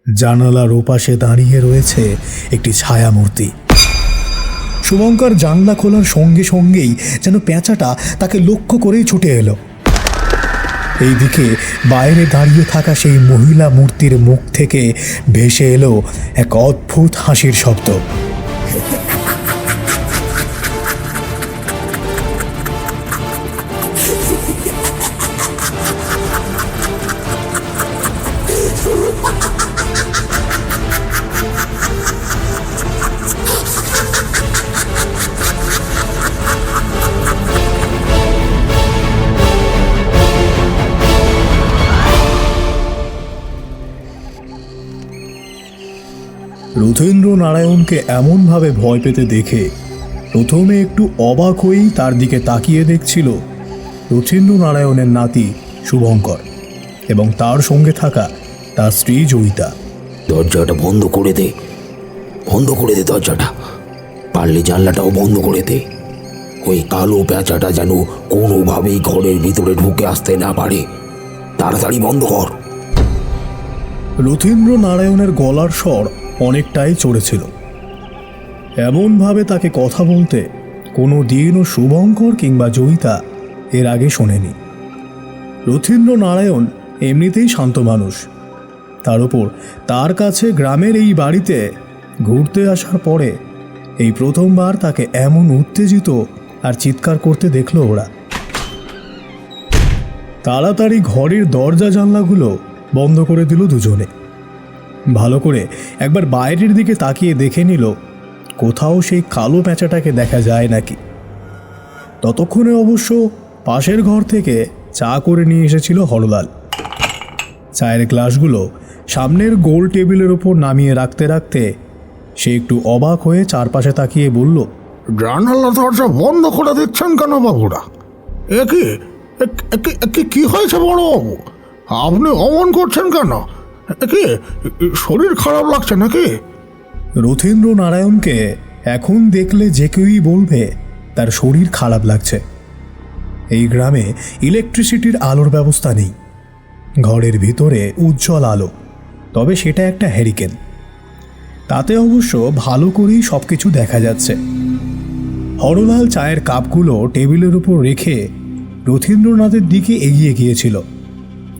জানালার ওপাশে দাঁড়িয়ে রয়েছে একটি ছায়ামূর্তি। শুভঙ্কর জানলা খোলার সঙ্গে সঙ্গেই যেন পেঁচাটা তাকে লক্ষ্য করেই ছুটে এলো। এইদিকে বাইরে দাঁড়িয়ে থাকা সেই মহিলা মূর্তির মুখ থেকে ভেসে এলো এক অদ্ভুত হাসির শব্দ। রথীন্দ্র নারায়ণকে এমনভাবে ভয় পেতে দেখে প্রথমে একটু অবাক হয়েই তার দিকে তাকিয়ে দেখছিল রথীন্দ্র নারায়ণের নাতি শুভঙ্কর এবং তার সঙ্গে থাকা তার স্ত্রী জয়িতা। দরজাটা বন্ধ করে দে, বন্ধ করে দে দরজাটা, পারলে জানলাটাও বন্ধ করে দে। ওই কালো পেঁচাটা যেন কোনোভাবেই ঘরের ভিতরে ঢুকে আসতে না পারে, তাড়াতাড়ি বন্ধ কর। রথীন্দ্র নারায়ণের গলার স্বর অনেকটাই চড়েছিল। এমনভাবে তাকে কথা বলতে কোনো দিনও শুভঙ্কর কিংবা জয়িতা এর আগে শোনেনি। রথীন্দ্র নারায়ণ এমনিতেই শান্ত মানুষ, তার উপর তার কাছে গ্রামের এই বাড়িতে ঘুরতে আসার পরে এই প্রথমবার তাকে এমন উত্তেজিত আর চিৎকার করতে দেখল ওরা। তাড়াতাড়ি ঘরের দরজা জানলাগুলো বন্ধ করে দিল দুজনে। ভালো করে একবার বাইরের দিকে তাকিয়ে দেখে নিল কোথাও সেই কালো পেঁচাটাকে দেখা যায় নাকি। ততক্ষণে অবশ্য পাশের ঘর থেকে চা করে নিয়ে এসেছিল হরলাল। চায়ের গ্লাসগুলো সামনের গোল টেবিলের ওপর নামিয়ে রাখতে রাখতে সে একটু অবাক হয়ে চারপাশে তাকিয়ে বলল, জানালা দরজা বন্ধ করে দিচ্ছেন কেন বাবুরা? কি হয়েছে বড় বাবু? আপনি অমন করছেন কেন? কি শরীর খারাপ লাগছে নাকি? রথীন্দ্র নারায়ণকে এখন দেখলে যে কেউই বলবে তার শরীর খারাপ লাগছে। এই গ্রামে ইলেকট্রিসিটির আলোর ব্যবস্থা নেই। ঘরের ভিতরে উজ্জ্বল আলো, তবে সেটা একটা হ্যারিকেন। তাতে অবশ্য ভালো করেই সব কিছু দেখা যাচ্ছে। হরলাল চায়ের কাপগুলো টেবিলের উপর রেখে রথীন্দ্রনাথের দিকে এগিয়ে গিয়েছিল,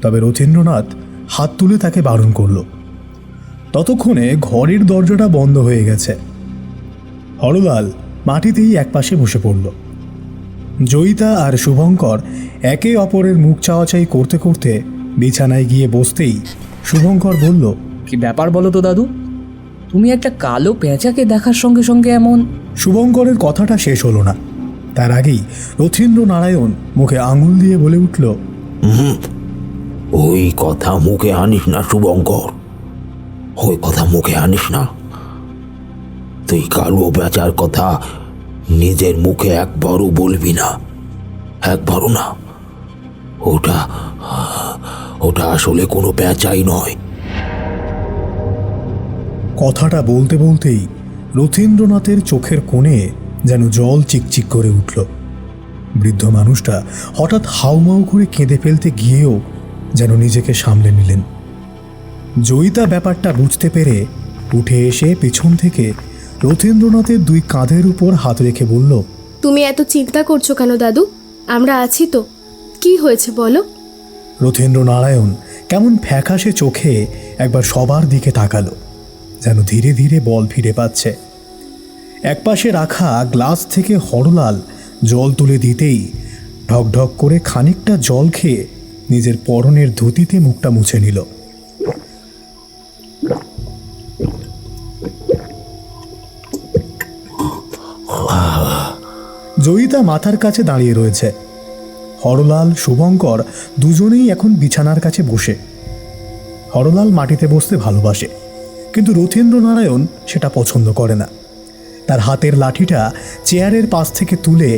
তবে রথীন্দ্রনাথ হাত তুলে তাকে বারণ করল। ততক্ষণে ঘরের দরজাটা বন্ধ হয়ে গেছে। হরলাল মাটিতেই একপাশে বসে পড়ল। জয়িতা আর শুভঙ্কর একে অপরের মুখ চাওয়াচাই করতে করতে বিছানায় গিয়ে বসতেই শুভঙ্কর বলল, কি ব্যাপার বলো তো দাদু, তুমি একটা কালো পেঁচাকে দেখার সঙ্গে সঙ্গে এমন। শুভঙ্করের কথাটা শেষ হলো না, তার আগেই রথীন্দ্র নারায়ণ মুখে আঙুল দিয়ে বলে উঠল, ওই কথা মুখে আনিস না শুভঙ্কর, ওই কথা মুখে আনিস না। তুই কালো বেচার কথা নিজের মুখে একবারও বলবি না, একবারও না। ওটা ওটা আসলে কোনো বেচাই নয়। কথাটা বলতে বলতেই রথীন্দ্রনাথের চোখের কোণে যেন জল চিকচিক করে উঠল। বৃদ্ধ মানুষটা হঠাৎ হাউমাউ করে কেঁদে ফেলতে গিয়েও যেন নিজেকে সামলে নিলেন। জয়িতা ব্যাপারটা বুঝতে পেরে উঠে এসে পিছন থেকে রথীন্দ্রনাথের দুই কাঁধের উপর হাত রেখে বলল, তুমি এত চিন্তা করছো কেন দাদু? আমরা আছি তো, কি হয়েছে বলো? রথীন্দ্র নারায়ণ কেমন ফ্যাকাশে চোখে একবার সবার দিকে তাকালো, যেন ধীরে ধীরে বল ফিরে পাচ্ছে। একপাশে রাখা গ্লাস থেকে হরলাল জল তুলে দিতেই ঢকঢক করে খানিকটা জল খেয়ে নিজের পরনের ধুতিতে মুখটা মুছে নিল। জয়িতা মাথার কাছে দাঁড়িয়ে রয়েছে। হরলাল, শুভঙ্কর দুজনেই এখন বিছানার কাছে বসে। হরলাল মাটিতে বসতে ভালোবাসে, কিন্তু রথীন্দ্র নারায়ণ সেটা পছন্দ করে না। তার হাতের লাঠিটা চেয়ারের পাশ থেকে তুলে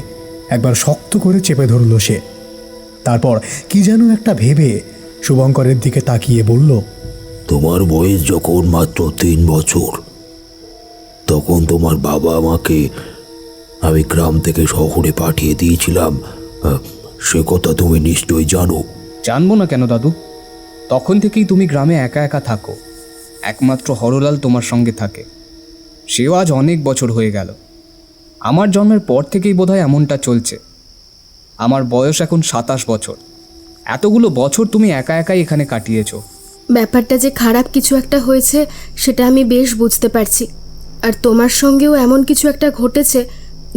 একবার শক্ত করে চেপে ধরল সে। তারপর কি যেন একটা ভেবে শুভঙ্করের দিকে তাকিয়ে বলল, তোমার বয়স যখন মাত্র 3 বছর, তখন তোমার বাবা আমাকে আমি গ্রাম থেকে শহরে পাঠিয়ে দিয়েছিলাম, সে কথা তুমি নিশ্চয়ই জানো। জানবো না কেন দাদু, তখন থেকেই তুমি গ্রামে একা একা থাকো, একমাত্র হরলাল তোমার সঙ্গে থাকে। সেও আজ অনেক বছর হয়ে গেল। আমার জন্মের পর থেকেই বোধহয় এমনটা চলছে। আমার বয়স এখন 27 বছর। এতগুলো বছর তুমি একা একাই এখানে কাটিয়েছো। ব্যাপারটা যে খারাপ কিছু একটা হয়েছে সেটা আমি বেশ বুঝতে পারছি। আর তোমার সঙ্গেও এমন কিছু একটা ঘটেছে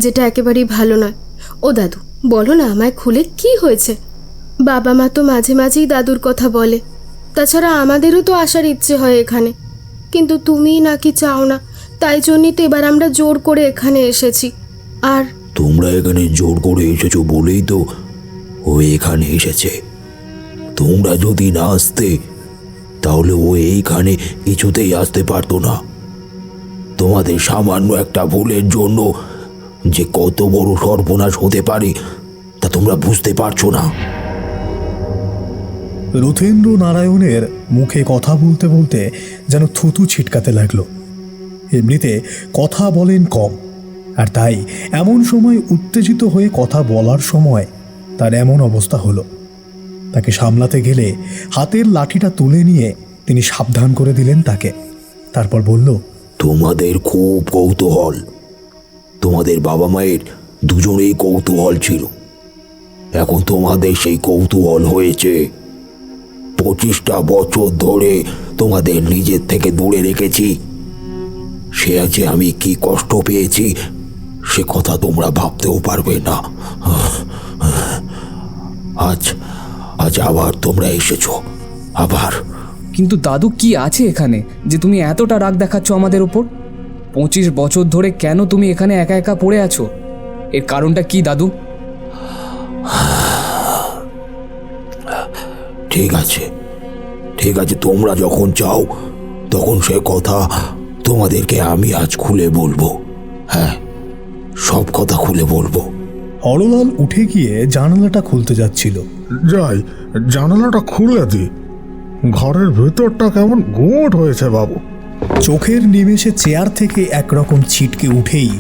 যেটা একেবারেই ভালো নয়। ও দাদু, বলো না আমায় খুলে কি হয়েছে। বাবা মা তো মাঝে মাঝেই দাদুর কথা বলে। তাছাড়া আমাদেরও তো আসার ইচ্ছে হয় এখানে, কিন্তু তুমি নাকি চাও না। তাই জন্যই তো এবার আমরা জোর করে এখানে এসেছি। আর তোমরা এখানে জোর করে এসেছো বলেই তো ও এখানে এসেছে। তোমরা যদি না আসতে তাহলে ও এইখানে কিছুতেই আসতে পারতো না। তোমাদের সামান্য একটা ভুলের জন্য যে কত বড় সর্বনাশ হতে পারে তা তোমরা বুঝতে পারছো না। রথেন্দ্র নারায়ণের মুখে কথা বলতে বলতে যেন থুতু ছিটকাতে লাগলো। এমনিতে কথা বলেন কম, আর তাই এমন সময় উত্তেজিত হয়ে কথা বলার সময় তার এমন অবস্থা হলো। তাকে সামলাতে গেলে হাতের লাঠিটা তুলে নিয়ে তিনি সাবধান করে দিলেন তাকে। তারপর বলল, তোমাদের খুব কৌতূহল। তোমাদের বাবা মায়ের দুজনেই কৌতূহল ছিল। এখন তোমাদের সেই কৌতূহল হয়েছে। 25টা বছর ধরে তোমাদের নিজের থেকে দূরে রেখেছি। সে যে আমি কি কষ্ট পেয়েছি সে কথা তোমরা ভাবতেও পারবে না। আজ আজ আবার তোমরা এসেছো। আবার কিন্তু দাদু, কি আছে এখানে যে তুমি এতটা রাগ দেখাচ্ছ আমাদের ওপর? 25 বছর ধরে কেন তুমি এখানে একা একা পড়ে আছো? এর কারণটা কি দাদু? ঠিক আছে, ঠিক আছে, তোমরা যখন চাও তখন সে কথা তোমাদেরকে আমি আজ খুলে বলবো। হ্যাঁ, সব কথা খুলে বলবো। হরলাল উঠে গিয়ে জানালাটা খুলতে যাচ্ছিল। যাই, জানালাটা খুলে দি। ঘরের ভেতরটা কেমন গুমট হয়েছে বাবু। চোখের নিমেষে চেয়ার থেকে একরকম ছিটকে উঠেই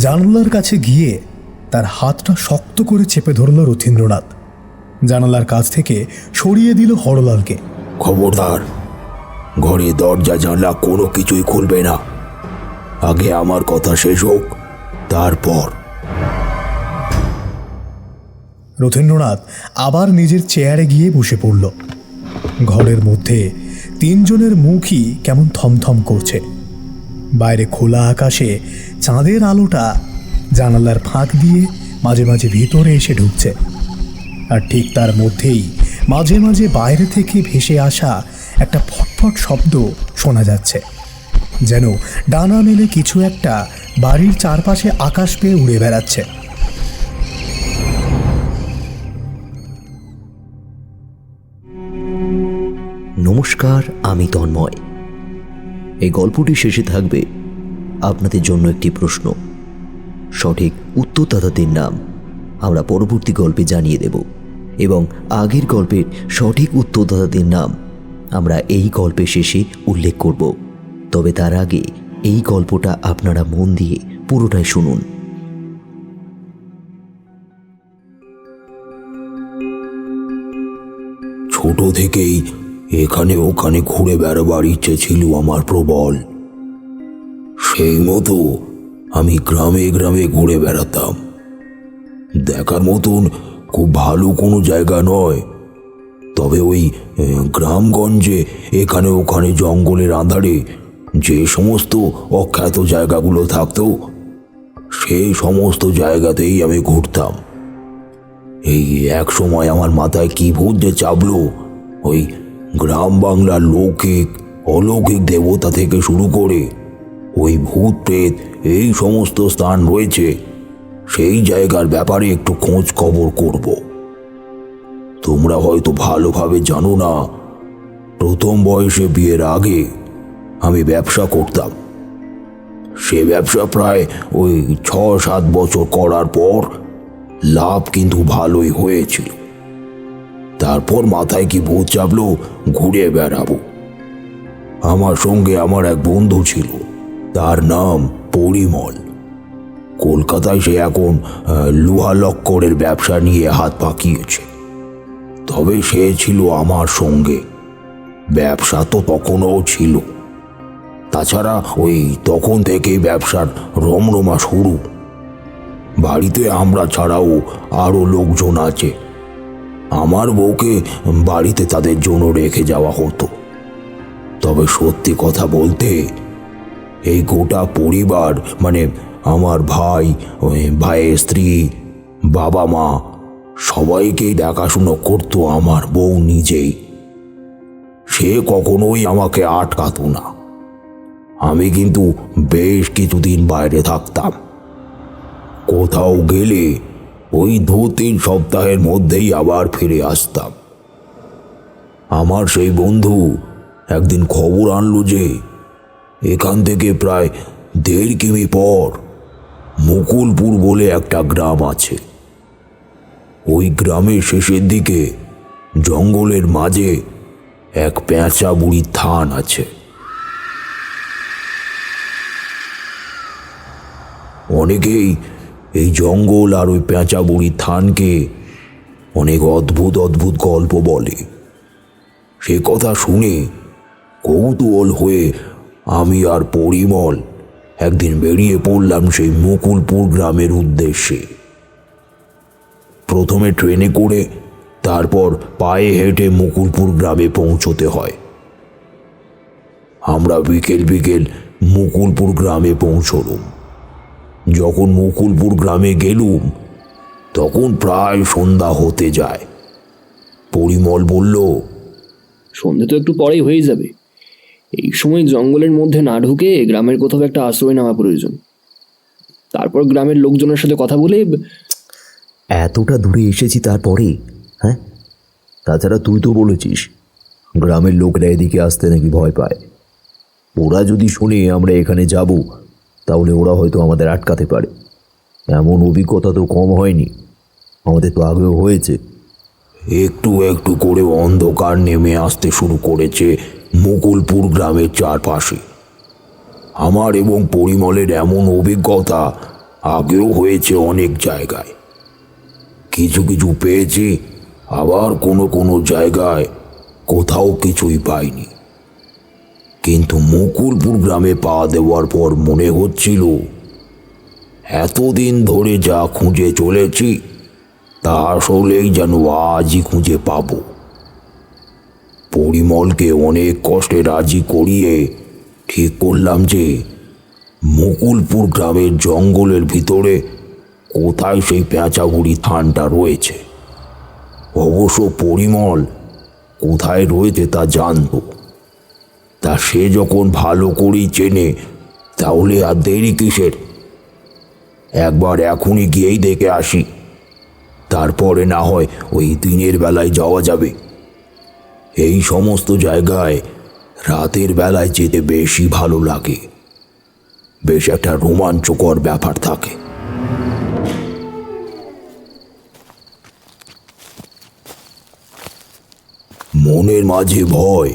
জানালার কাছে গিয়ে তার হাতটা শক্ত করে চেপে ধরল রথীন্দ্রনাথ। জানালার কাছ থেকে সরিয়ে দিল হরলালকে। খবরদার, ঘরে দরজা জানলা কোনো কিছুই খুলবে না। আগে আমার কথা শেষ হোক, তারপর। রথীন্দ্রনাথ আবার নিজের চেয়ারে গিয়ে বসে পড়ল। ঘরের মধ্যে তিনজনের মুখই কেমন থমথম করছে। বাইরে খোলা আকাশে চাঁদের আলোটা জানালার ফাঁক দিয়ে মাঝে মাঝে ভিতরে এসে ঢুকছে। আর ঠিক তার মধ্যেই মাঝে মাঝে বাইরে থেকে ভেসে আসা একটা ফটফট শব্দ শোনা যাচ্ছে, যেন ডানা মেলে কিছু একটা বাড়ির চারপাশে আকাশ পেয়ে উড়ে বেড়াচ্ছে। নমস্কার, আমি তন্ময়। এই গল্পটি শেষে থাকবে আপনাদের জন্য একটি প্রশ্ন। সঠিক উত্তরদাতাদের নাম আমরা পরবর্তী গল্পে জানিয়ে দেব, এবং আগের গল্পের সঠিক উত্তরদাতাদের নাম আমরা এই গল্পের শেষে উল্লেখ করব। তবে তার আগে এই গল্পটা আপনারা মন দিয়ে পুরোটাই শুনুন। ছোট থেকেই এখানে ওখানে ঘুরে বেড়াবার ইচ্ছে ছিল আমার প্রবল। সেই মতো আমি গ্রামে গ্রামে ঘুরে বেড়াতাম। দেখার মতন খুব ভালো কোনো জায়গা নয়, তবে ওই গ্রামগঞ্জে এখানে ওখানে জঙ্গলের আঁধারে যে সমস্ত অখ্যাত জায়গাগুলো থাকতো সেই সমস্ত জায়গাতেই আমি ঘুরতাম। এই এক সময় আমার মাথায় কি ভূত যে চাপলো, ওই গ্রাম বাংলার লৌকিক অলৌকিক দেবতা থেকে শুরু করে ওই ভূত প্রেত এই সমস্ত স্থান রয়েছে সেই জায়গার ব্যাপারে একটু খোঁজ খবর করব। তোমরা হয়তো ভালোভাবে জানো না, প্রথম বয়সে বিয়ের আগে আমি ব্যবসা করতাম। সে ব্যবসা প্রায় ওই 6-7 বছর করার পর লাভ কিন্তু ভালোই হয়েছিল। তারপর মাথায় কি ভূত চাপলো, ঘুরে বেড়াবো। আমার সঙ্গে আমার এক বন্ধু ছিল, তার নাম পরিমল। কলকাতায় সে এখন লোহা লক্করের ব্যবসা নিয়ে হাত পাকিয়েছে। তবে সে ছিল আমার সঙ্গে। ব্যবসা তো তখনও ছিল, তাছাড়া ওই তখন থেকেই ব্যবসার রমরমা শুরু। বাড়িতে আমরা ছাড়াও আরও লোকজন আছে। আমার বউকে বাড়িতে তাদের জন্য রেখে যাওয়া হতো। তবে সত্যি কথা বলতে, এই গোটা পরিবার মানে আমার ভাই, ওই ভাইয়ের স্ত্রী, বাবা মা সবাইকেই দেখাশুনো করতো আমার বউ নিজেই। সে কখনোই আমাকে আটকাতো না। আমি কিন্তু বেশ কিছুদিন বাইরে থাকতাম। কোথাও গেলে ওই 2-3 সপ্তাহের মধ্যেই আবার ফিরে আসতাম। আমার সেই বন্ধু একদিন খবর আনলো যে এখান থেকে প্রায় 1.5 কিমি পর মুকুলপুর বলে একটা গ্রাম আছে। ওই গ্রামের শেষের দিকে জঙ্গলের মাঝে এক পেঁচা বুড়ির থান আছে। অনেকেই এই জঙ্গল আর ওই পেঁচা বুড়ির থানকে অনেক অদ্ভুত অদ্ভুত গল্প বলে। সে কথা শুনে কৌতূহল হয়ে আমি আর পরিমল একদিন বেরিয়ে পড়লাম সেই মুকুলপুর গ্রামের উদ্দেশ্যে। প্রথমে ট্রেনে করে, তারপর পায়ে হেঁটে মুকুলপুর গ্রামে পৌঁছতে হয়। আমরা বিকেল বিকেল মুকুলপুর গ্রামে পৌঁছলুম। যখন মুকুলপুর গ্রামে গেলুম তখন প্রায় সন্ধ্যা হতে যায়। পরিমল বলল, সন্ধে তো একটু পরেই হয়ে যাবে। এই সময় জঙ্গলের মধ্যে না ঢুকে গ্রামের কোথাও একটা আশ্রয় নেওয়া প্রয়োজন। তারপর গ্রামের লোকজনের সাথে কথা বলে এতটা দূরে এসেছি তারপরে, হ্যাঁ? তাছাড়া তুই তো বলেছিস গ্রামের লোকরা এদিকে আসতে নাকি ভয় পায়। ওরা যদি শুনে আমরা এখানে যাব তাহলে ওরা হয়তো আমাদের আটকাতে পারে। এমন অভিজ্ঞতা তো কম হয়নি, আমাদের তো আগেও হয়েছে। একটু একটু করে অন্ধকার নেমে আসতে শুরু করেছে মুকুলপুর গ্রামের চারপাশে। আমার এবং পরিমলের এমন অভিজ্ঞতা আগেও হয়েছে অনেক জায়গায়। কিছু কিছু পেয়েছি, আবার কোনো কোনো জায়গায় কোথাও কিছুই পাইনি। কিন্তু মুকুলপুর গ্রামে পা দেওয়ার পর মনে হচ্ছিল এতদিন ধরে যা খুঁজে চলেছি তা আসলেই যেন আজই খুঁজে পাব। পরিমলকে অনেক কষ্টে রাজি করিয়ে ঠিক করলাম যে মুকুলপুর গ্রামের জঙ্গলের ভিতরে কোথায় সেই পেঁচাগুড়ি থানটা রয়েছে। অবশ্য পরিমল কোথায় রয়েছে তা জানত। তা সে যখন ভালো করেই চেনে তাহলে আর দেরি কিসের? একবার এখনই গিয়েই দেখে আসি, তারপরে না হয় ওই দিনের বেলায় যাওয়া যাবে। এই সমস্ত জায়গায় রাতের বেলায় যেতে বেশি ভালো লাগে, বেশ একটা রোমাঞ্চকর ব্যাপার থাকে। মনের মাঝে ভয়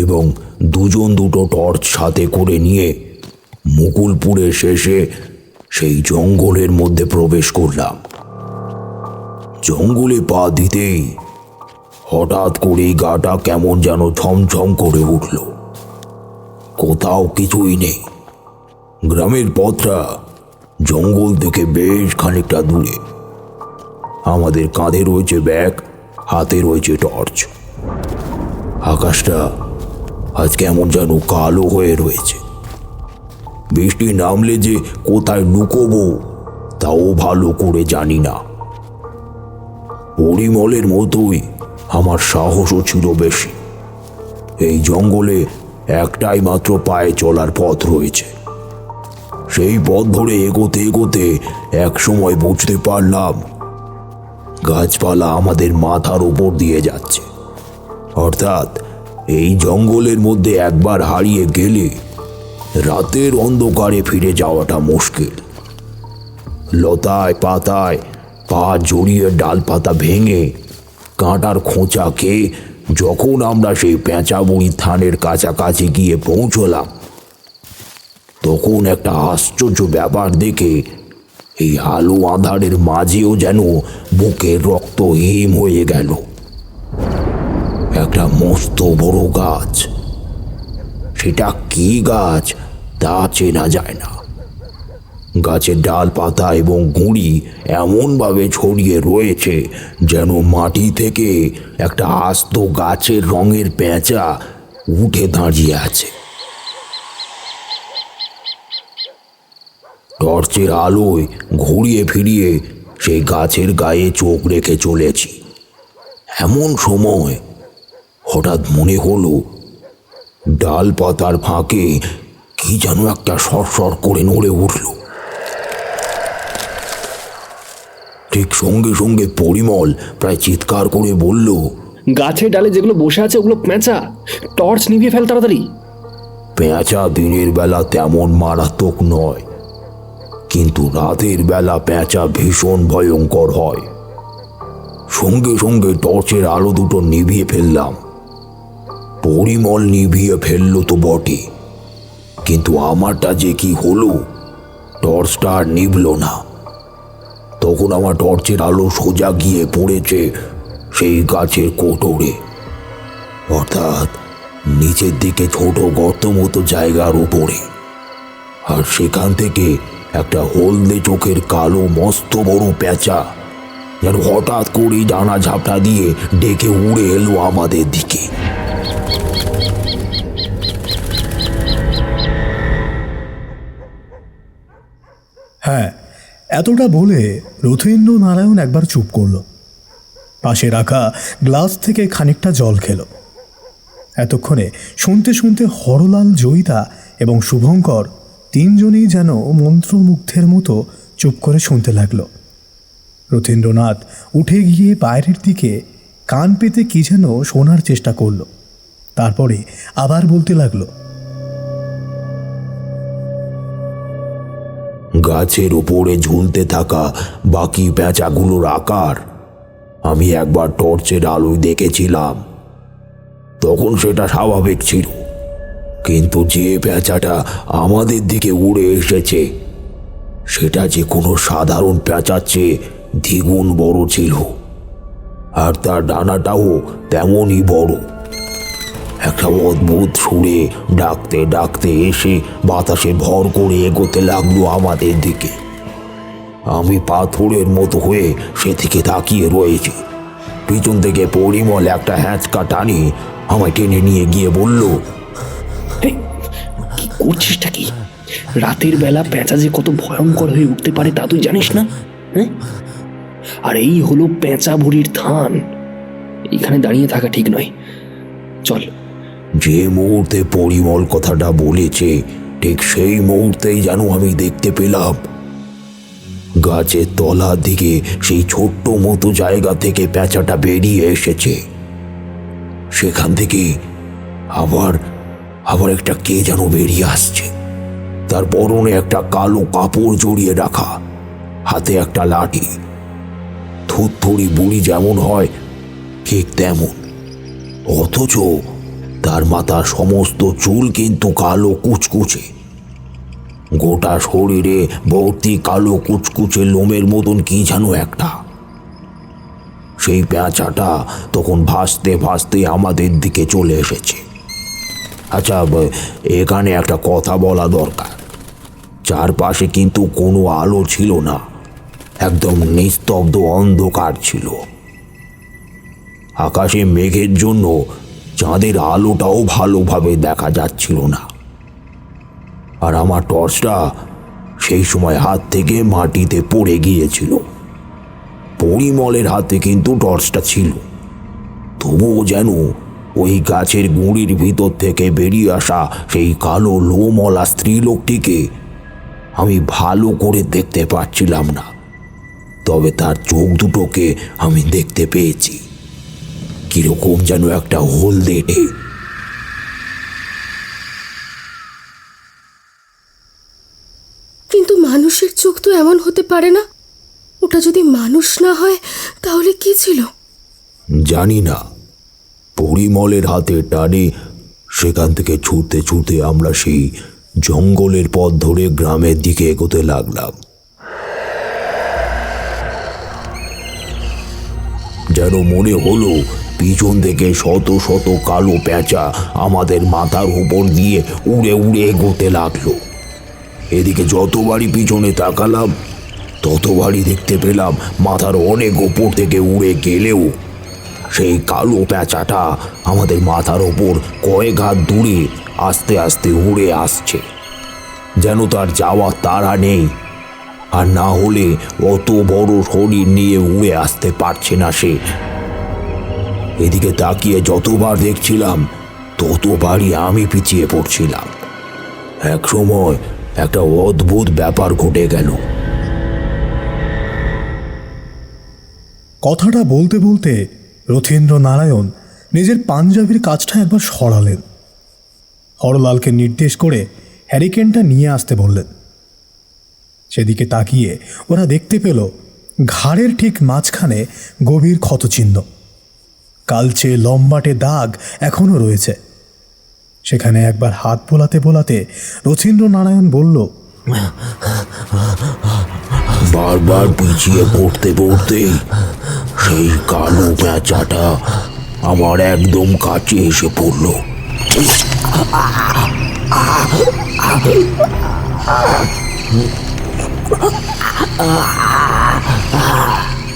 এবং দুটো টর্চ সাথে করে নিয়ে মুকুলপুরের শেষে সেই জঙ্গলের মধ্যে প্রবেশ করলাম। জঙ্গলে পা দিতেই হঠাৎ করেই গাটা কেমন যেন ঝমঝম করে উঠল। কোথাও কিছুই নেই। গ্রামের পথটা জঙ্গল থেকে বেশ খানিকটা দূরে। আমাদের কাঁধে রয়েছে ব্যাগ, হাতে রয়েছে টর্চ। আকাশটা আজ কেমন যেন কালো হয়ে রয়েছে। বৃষ্টি নামলে যে কোথায় লুকোবো তাও ভালো করে জানি না। পরিমলের মতোই আমার সাহসও ছিল বেশি। এই জঙ্গলে একটাই মাত্র পায়ে চলার পথ রয়েছে। সেই পথ ধরে এগোতে এগোতে এক সময় বুঝতে পারলাম গাছপালা আমাদের মাথার উপর দিয়ে যাচ্ছে। অর্থাৎ এই জঙ্গলের মধ্যে একবার হারিয়ে গেলে রাতের অন্ধকারে ফিরে যাওয়াটা মুশকিল। লতায় পাতায় পা জড়িয়ে ডালপাতা ভেঙে কাঁটার খোঁচা খেয়ে যখন আমরা সেই পেঁচাবুড়ি থানের কাছাকাছি গিয়ে পৌঁছলাম তখন একটা আশ্চর্য ব্যাপার দেখে এই আলো আঁধারের মাঝেও যেন বুকের রক্ত হিম হয়ে গেল। একটা মস্ত বড় গাছ, সেটা কি গাছ তা চেনা যায় না। গাছের ডালপাতা এবং গুঁড়ি এমনভাবে ছড়িয়ে রয়েছে যেন মাটি থেকে একটা আস্ত গাছের রঙের পেঁচা উঠে দাঁড়িয়ে আছে। টর্চের আলোয় ঘুরিয়ে ফিরিয়ে সেই গাছের গায়ে চোখ রেখে চলেছি। এমন সময় হঠাৎ মনে হলো ডালপাতার ফাঁকে কি যেন একটা সরসর করে নড়ে উঠল। ঠিক সঙ্গে সঙ্গে পরিমল প্রায় চিৎকার করে বলল, গাছের ডালে যেগুলো বসে আছে ওগুলো পেঁচা। টর্চ নিভিয়ে ফেল তাড়াতাড়ি। পেঁচা দিনের বেলা তেমন মারাত্মক নয়, কিন্তু রাতের বেলা পেঁচা ভীষণ ভয়ঙ্কর হয়। সঙ্গে সঙ্গে টর্চের আলো দুটো নিভিয়ে ফেললাম। পরিমল নিভিয়ে ফেললো তো বটে, কিন্তু আমারটা যে কি হলো, টর্চটা আর নিভল না। তখন আমার টর্চের আলো সোজা গিয়ে পড়েছে সেই গাছের কোটরে, অর্থাৎ নিচের দিকে ছোট গর্ত মতো জায়গার উপরে। আর সেখান থেকে একটা হলদে চোখের কালো মস্ত বড় পেঁচা যেন হঠাৎ করে ডানা ঝাপটা দিয়ে ডেকে উড়ে এলো আমাদের দিকে। হ্যাঁ, এতটা বলে রথীন্দ্র নারায়ণ একবার চুপ করল। পাশে রাখা গ্লাস থেকে খানিকটা জল খেল। এতক্ষণে শুনতে শুনতে হরলাল, জয়িতা এবং শুভঙ্কর তিনজনেই যেন মন্ত্রমুগ্ধের মতো চুপ করে শুনতে লাগল। রথীন্দ্রনাথ উঠে গিয়ে বাইরের দিকে কান পেতে কি যেন শোনার চেষ্টা করল। তারপরে আবার বলতে লাগলো, গাছের উপরে ঝুলতে থাকা বাকি পেঁচাগুলোর আকার আমি একবার টর্চের আলোয় দেখেছিলাম। তখন সেটা স্বাভাবিক ছিল, কিন্তু যে পেঁচাটা আমাদের দিকে উড়ে এসেছে সেটা যে কোনো সাধারণ পেঁচার চেয়ে দ্বিগুণ বড় ছিল, আর তার ডানাটাও তেমনই বড়। একটা অদ্ভুত সুরে ডাকতে ডাকতে এসে বাতাসে ভর করে এগোতে লাগলো আমাদের দিকে। আমি পাথরের মতো হয়ে সেদিকে তাকিয়ে রয়েছি। পিছন থেকে পরিমল একটা হ্যাঁচকা টানি আমায় টেনে নিয়ে গিয়ে বলল, এই, কি করছিসটা কি? রাতের বেলা পেঁচা যে কত ভয়ঙ্কর হয়ে উঠতে পারে তা তুই জানিস না? হ্যাঁ, আর এই হলো পেঁচা বুড়ির থান। এখানে দাঁড়িয়ে থাকা ঠিক নয়, চল। যে মুহূর্তে পরিমল কথাটা বলেছে ঠিক সেই মুহূর্তেই যেন আমি দেখতে পেলাম গাছের তলার দিকে সেই ছোট্ট মতো জায়গা থেকে পেঁচাটা বেরিয়ে এসেছে। সেখান থেকে আবার একটা কে যেন বেরিয়ে আসছে। তার পরনে একটা কালো কাপড় জড়িয়ে রাখা, হাতে একটা লাঠি। থুতথুড়ি বুড়ি যেমন হয় ঠিক তেমন, অথচ তার মাথার সমস্ত চুল কিন্তু কালো কুচকুচে। গোটা শরীরে ভর্তি কালো কুচকুচে লোমের মতন কি যেন একটা। সেই পেঁচাটা তখন ভাসতে ভাসতে আমাদের দিকে চলে এসেছে। আচ্ছা, এখানে একটা কথা বলা দরকার। চারপাশে কিন্তু কোনো আলো ছিল না, একদম নিস্তব্ধ অন্ধকার ছিল। আকাশে মেঘের জন্য চাঁদের আলোটাও ভালোভাবে দেখা যাচ্ছিল না। আর আমার টর্চটা সেই সময় হাত থেকে মাটিতে পড়ে গিয়েছিল। পরিমলের হাতে কিন্তু টর্চটা ছিল, তবুও যেন ওই গাছের গুঁড়ির ভিতর থেকে বেরিয়ে আসা সেই কালো লোমওয়ালা স্ত্রীলোকটিকে আমি ভালো করে দেখতে পাচ্ছিলাম না। তবে তার চোখ দুটোকে আমি দেখতে পেয়েছি, কিরকম যেন একটা হলদেটে। কিন্তু মানুষের চোখ তো এমন হতে পারে না। ওটা যদি মানুষ না হয় তাহলে কি ছিল? জানি না। পরিমলের হাতে টানে সেখান থেকে ছুটতে ছুটতে আমরা সেই জঙ্গলের পথ ধরে গ্রামের দিকে এগোতে লাগলাম। যেন মনে হলো পিছন থেকে শত শত কালো পেঁচা আমাদের মাথার উপর দিয়ে উড়ে উড়ে এগোতে লাগলো। এদিকে যতবারই পিছনে তাকালাম ততবারই দেখতে পেলাম মাথার অনেক ওপর থেকে উড়ে গেলেও সেই কালো পেঁচাটা আমাদের মাথার ওপর কয়েক হাত দূরে আস্তে আস্তে উড়ে আসছে, যেন তার যাওয়ার তাড়া নেই। আর না হলে অত বড় শরীর নিয়ে উড়ে আসতে পারছে না সে। এদিকে তাকিয়ে যতবার দেখছিলাম ততবারই আমি পিছিয়ে পড়ছিলাম। এক সময় একটা অদ্ভুত ব্যাপার ঘটে গেল। কথাটা বলতে বলতে রথীন্দ্র নারায়ণ নিজের পাঞ্জাবির কাজটা একবার সরালেন। হরলালকে নির্দেশ করে হ্যারিকেনটা নিয়ে আসতে বললেন। সেদিকে তাকিয়ে ওরা দেখতে পেল ঘাড়ের ঠিক মাঝখানে গভীর ক্ষতচিহ্ন, কালচে লম্বাটে দাগ এখনো রয়েছে। সেখানে একবার হাত বোলাতে বোলাতে রথীন্দ্র নারায়ণ বলল, বারবার পিছিয়ে পড়তে পড়তে সেই কালো পেঁচাটা আমার একদম কাছে এসে পড়ল।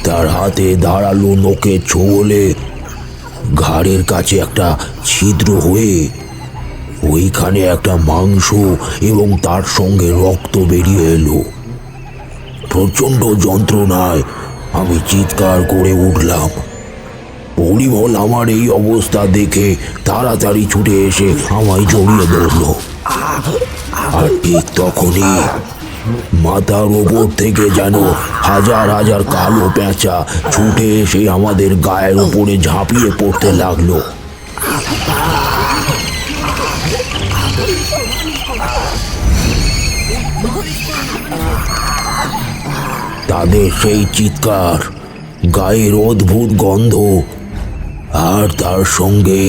তার হাতে ধারালো নখের ছোবলে ঘাড়ের কাছে একটা ছিদ্র হয়ে ওইখানে একটা মাংস এবং তার সঙ্গে রক্ত বেরিয়ে এলো। প্রচণ্ড যন্ত্রণায় আমি চিৎকার করে উঠলাম। পরিমল আমার এই অবস্থা দেখে তাড়াতাড়ি ছুটে এসে আমায় জড়িয়ে ধরল। আর ঠিক তখনই মাথার ওপর থেকে যেন হাজার হাজার কালো পেঁচা ছুটে এসে আমাদের গায়ের উপরে ঝাঁপিয়ে পড়তে লাগলো। তাদের সেই চিৎকার, গায়ের অদ্ভুত গন্ধ আর তার সঙ্গে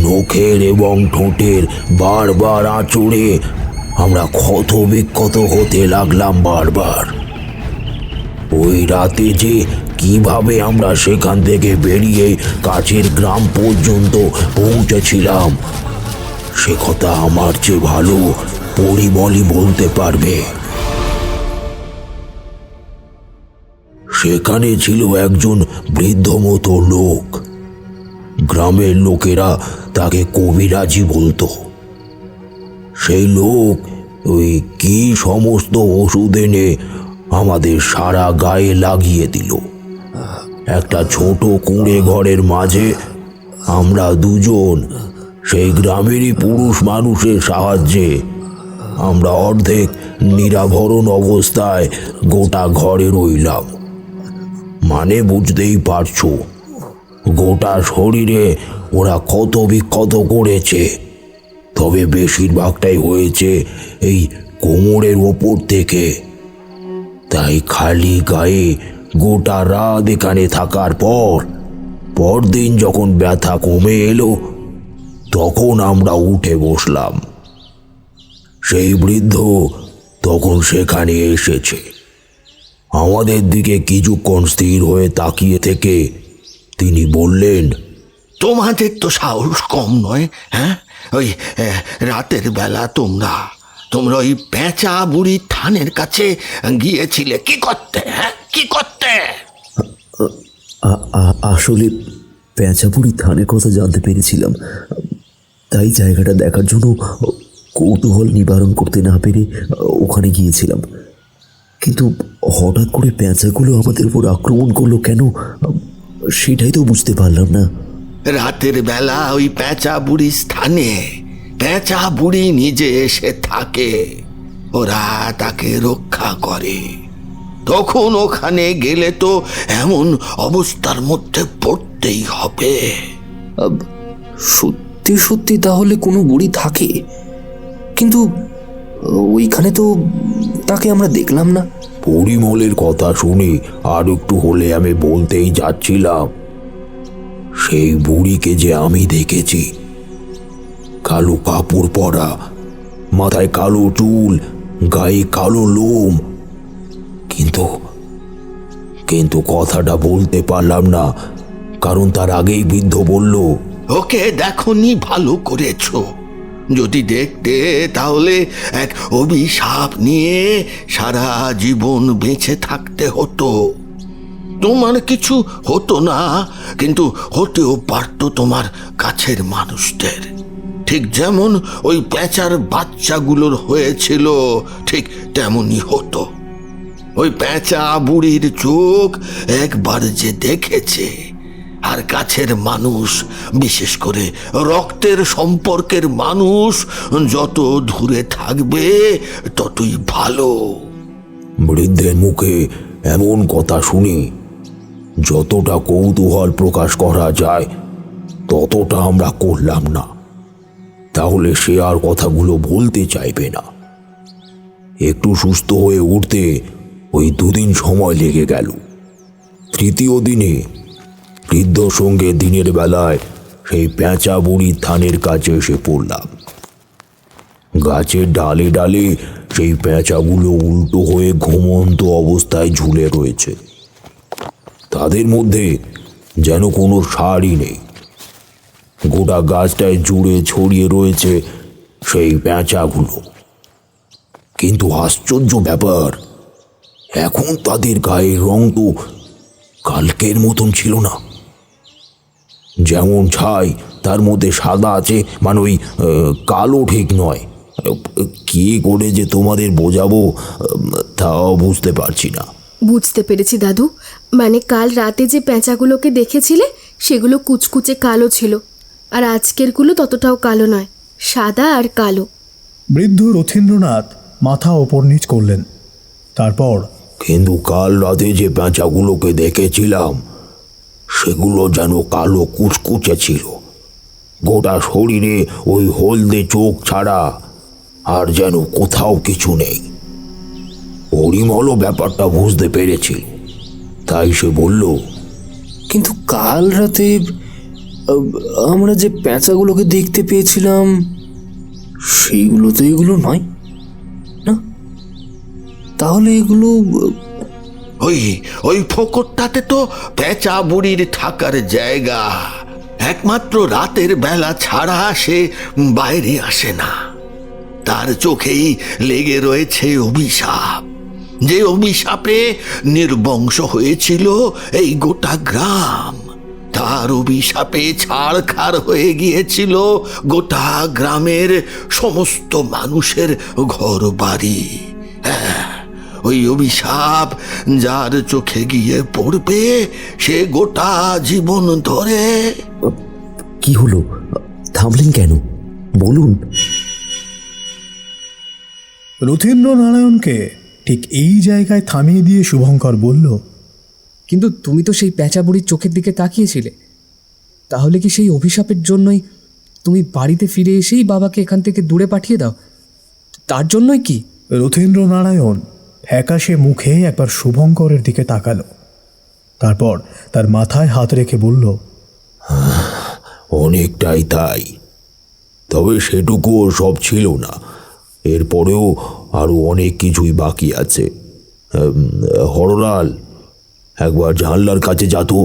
নখের এবং ঠোঁটের বারবার আঁচড়ে আমরা ক্ষত বিক্ষত হতে লাগলাম বারবার। ওই রাতে যে কিভাবে আমরা সেখান থেকে বেরিয়ে কাছের গ্রাম পর্যন্ত পৌঁছেছিলাম সে কথা আমার চেয়ে ভালো পরিমলই বলতে পারবে। সেখানে ছিল একজন বৃদ্ধ মতো লোক। গ্রামের লোকেরা তাকে কবিরাজি বলতো। সেই লোক ওই কি সমস্ত ওষুধ এনে আমাদের সারা গায়ে লাগিয়ে দিল। একটা ছোট কুঁড়ে ঘরের মাঝে আমরা দুজন সেই গ্রামেরই পুরুষ মানুষের সাহায্যে আমরা অর্ধেক নিরাভরণ অবস্থায় গোটা ঘরে রইলাম। মানে বুঝতেই পারছো, গোটা শরীরে ওরা ক্ষত বিক্ষত করেছে, তবে বেশিরভাগটাই হয়েছে এই কোমরের ওপর থেকে। তাই খালি গায়ে গোটা রাত এখানে থাকার পরদিন যখন ব্যথা কমে এলো তখন আমরা উঠে বসলাম। সেই বৃদ্ধ তখন সেখানে এসেছে। আমাদের দিকে কিছুক্ষণ স্থির হয়ে তাকিয়ে থেকে তিনি বললেন, তোমাদের তো সাহস কম নয়, হ্যাঁ? ওই রাতের বেলা তোমরা ওই পেঁচা বুড়ির থানের কাছে গিয়েছিলে কি করতে? হ্যাঁ, কি করতে? আসলে পেঁচাপুরি থানের কথা জানতে পেরেছিলাম, তাই জায়গাটা দেখার জন্য কৌতূহল নিবারণ করতে না পেরে ওখানে গিয়েছিলাম। কিন্তু হঠাৎ করে পেঁচাগুলো আমাদের উপর আক্রমণ করলো কেন সেটাই তো বুঝতে পারলাম না। রাতের বেলা ওই পেঁচা বুড়ির স্থানে পেঁচা বুড়ি নিজে এসে থাকে, ওরা তাকে রক্ষা করে। তখন ওখানে গেলে তো এমন অবস্থার মধ্যে পড়তেই হবে। সত্যি সত্যি তাহলে কোনো বুড়ি থাকে, কিন্তু ওইখানে তো তাকে আমরা দেখলাম না। পরিমলের কথা শুনে আর একটু হলে আমি বলতেই যাচ্ছিলাম, সেই বুড়িকে যে আমি দেখেছি, কালো কাপড় পরা, মাথায় কালো চুল, গায়ে কালো লোম, কিন্তু কথাটা বলতে পারলাম না কারণ তার আগেই বৃদ্ধ বলল, ওকে দেখনি ভালো করেছো। যদি দেখতে তাহলে এক অভিশাপ নিয়ে সারা জীবন বেঁচে থাকতে হতো। তোমার কিছু হতো না, কিন্তু হতেও পারতো তোমার কাছের মানুষদের। ঠিক যেমন ওই পেঁচার বাচ্চাগুলোর হয়েছিল, ঠিক তেমনই হতো। ওই পেঁচা বুড়ির চোখ একবার যে দেখেছে, আর কাছের মানুষ, বিশেষ করে রক্তের সম্পর্কের মানুষ যত দূরে থাকবে ততই ভালো। বৃদ্ধের মুখে এমন কথা শুনি যতটা কৌতূহল প্রকাশ করা যায় ততটা আমরা করলাম না, তাহলে সে আর কথাগুলো বলতে চাইবে না। একটু সুস্থ হয়ে উঠতে ওই 2 দিন সময় লেগে গেল। তৃতীয় দিনে বৃদ্ধ সঙ্গে দিনের বেলায় সেই পেঁচা বুড়ির থানের কাছে এসে পড়লাম। গাছের ডালে ডালে সেই পেঁচাগুলো উল্টো হয়ে ঘুমন্ত অবস্থায় ঝুলে রয়েছে। তাদের মধ্যে যেন কোনো সারই নেই। গোটা গাছটায় জুড়ে ছড়িয়ে রয়েছে সেই পেঁচাগুলো। কিন্তু আশ্চর্য ব্যাপার, এখন তাদের গায়ের রং তো কালকের মতন ছিল না। যেমন ছাই তার মধ্যে সাদা আছে, মানে ওই কালো ঠিক নয়। কি করে যে তোমাদের বোঝাবো তাও বুঝতে পারছি না। বুঝতে পেরেছি দাদু, মানে কাল রাতে যে পেঁচাগুলোকে দেখেছিলে সেগুলো কুচকুচে কালো ছিল, আর আজকেরগুলো ততটাও কালো নয়, সাদা আর কালো। বৃদ্ধ রথীন্দ্রনাথ মাথা ওপর নিচ করলেন। তারপর, কিন্তু কাল রাতে যে পেঁচাগুলোকে দেখেছিলাম সেগুলো যেন কালো কুচকুচে ছিল। গোটা শরীরে ওই হলদে চোখ ছাড়া আর যেন কোথাও কিছু নেই। পরিমলও ব্যাপারটা বুঝতে পেরেছিল, তাই সে বলল, কিন্তু কাল রাতে আমরা যে পেঁচাগুলোকে দেখতে পেয়েছিলাম সেইগুলো তো এগুলো নয় না। তাহলে এগুলো ওই ওই ফোকরটাতে তো পেঁচা বুড়ির থাকার জায়গা। একমাত্র রাতের বেলা ছাড়া সে বাইরে আসে না। তার চোখেই লেগে রয়েছে অভিশাপ, যে অভিশাপে নির্বংশ হয়েছিল এই গোটা গ্রাম। তার অভিশাপে ছাড়খাড় হয়ে গিয়েছিল গোটা গ্রামের সমস্ত মানুষের ঘর বাড়ি। হ্যাঁ, ওই অভিশাপ যার চোখে গিয়ে পড়বে সে গোটা জীবন ধরে। কি হলো, থামলেন কেন? বলুন। রথীন্দ্র নারায়ণকে ঠিক এই জায়গায় থামিয়ে দিয়ে শুভঙ্কর বলল, কিন্তু তুমি তো সেই পেঁচা বুড়ির চোখের দিকে তাকিয়েছিলে। তাহলে কি সেই অভিশাপের জন্যই তুমি বাড়িতে ফিরে এসেই বাবাকে এখান থেকে দূরে পাঠিয়ে দাও? তার জন্যই কি? রথীন্দ্র নারায়ণ ফ্যাকাশে মুখে একবার শুভঙ্করের দিকে তাকালো। তারপর তার মাথায় হাত রেখে বলল, অনেকটাই তাই। তবে সেটুকুও সব ছিল না, এরপরেও আরো অনেক কিছুই বাকি আছে। হরলাল, একবার জানলার কাছে যাতো।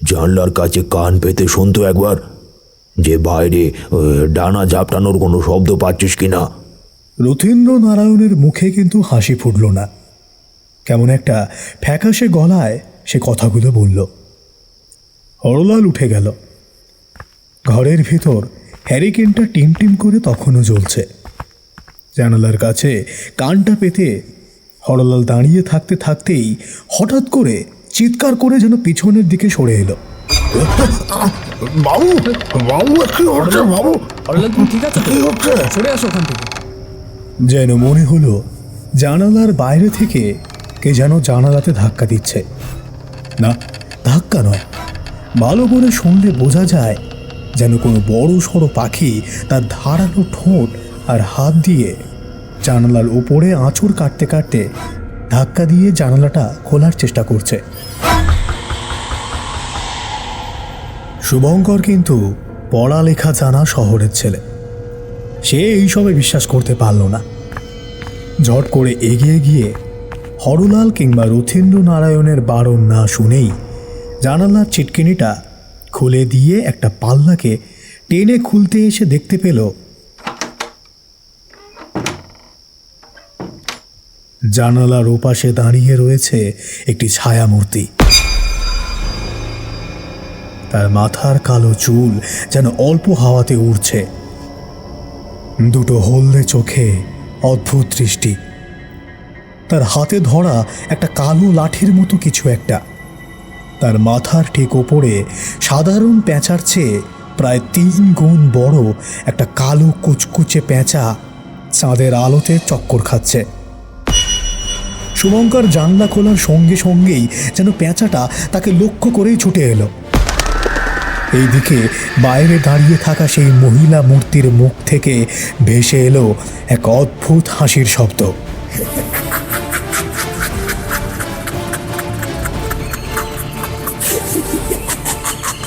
জানলার কাছে কান পেতে শুনতো একবার, যে বাইরে ডানা ঝাপটানোর কোনো শব্দ পাচ্ছিস কিনা। রথীন্দ্র নারায়ণের মুখে কিন্তু হাসি ফুটল না। কেমন একটা ফ্যাকাশে গলায় সে কথাগুলো বলল। হরলাল উঠে গেল। ঘরের ভিতর হ্যারিকেনটা টিম টিম করে তখনও জ্বলছে। জানালার কাছে কানটা পেতে হরলাল দাঁড়িয়ে থাকতে থাকতেই হঠাৎ করে চিৎকার করে যেন পিছনের দিকে সরে এলো। বাবু, বাবু কি হচ্ছে বাবু? হরলাল, তুমি ঠিক আছে? কি হচ্ছে? সরে আসো ওখান থেকে। যেন মনে হলো জানালার বাইরে থেকে কে যেন জানালাতে ধাক্কা দিচ্ছে। না, ধাক্কা নয়, ভালো করে শুনলে বোঝা যায় যেন কোনো বড় সড়ো পাখি তার ধারালো ঠোঁট আর হাত দিয়ে জানালার উপরে আঁচড় কাটতে কাটতে ধাক্কা দিয়ে জানালাটা খোলার চেষ্টা করছে। শুভঙ্কর কিন্তু পড়ালেখা জানা শহরের ছেলে। সে এইসবে বিশ্বাস করতে পারল না। ঝট করে এগিয়ে গিয়ে হরলাল কিংবা রথীন্দ্র নারায়ণের বারণ না শুনেই জানালার চিটকিনিটা খুলে দিয়ে একটা পাল্লাকে টেনে খুলতে এসে দেখতে পেল জানালার ওপাশে দাঁড়িয়ে রয়েছে একটি ছায়ামূর্তি। তার মাথার কালো চুল যেন অল্প হাওয়াতে উড়ছে, দুটো হলদে চোখে অদ্ভুত দৃষ্টি। তার হাতে ধরা একটা কালো লাঠির মতো কিছু একটা। তার মাথার ঠিক ওপরে সাধারণ পেঁচার চেয়ে প্রায় 3 গুণ বড় একটা কালো কুচকুচে পেঁচা চাঁদের আলোতে চক্কর খাচ্ছে। শুভঙ্কর জানলা খোলার সঙ্গে সঙ্গেই যেন পেঁচাটা তাকে লক্ষ্য করেই ছুটে এলো। এইদিকে বাইরে দাঁড়িয়ে থাকা সেই মহিলা মূর্তির মুখ থেকে ভেসে এলো এক অদ্ভুত হাসির শব্দ।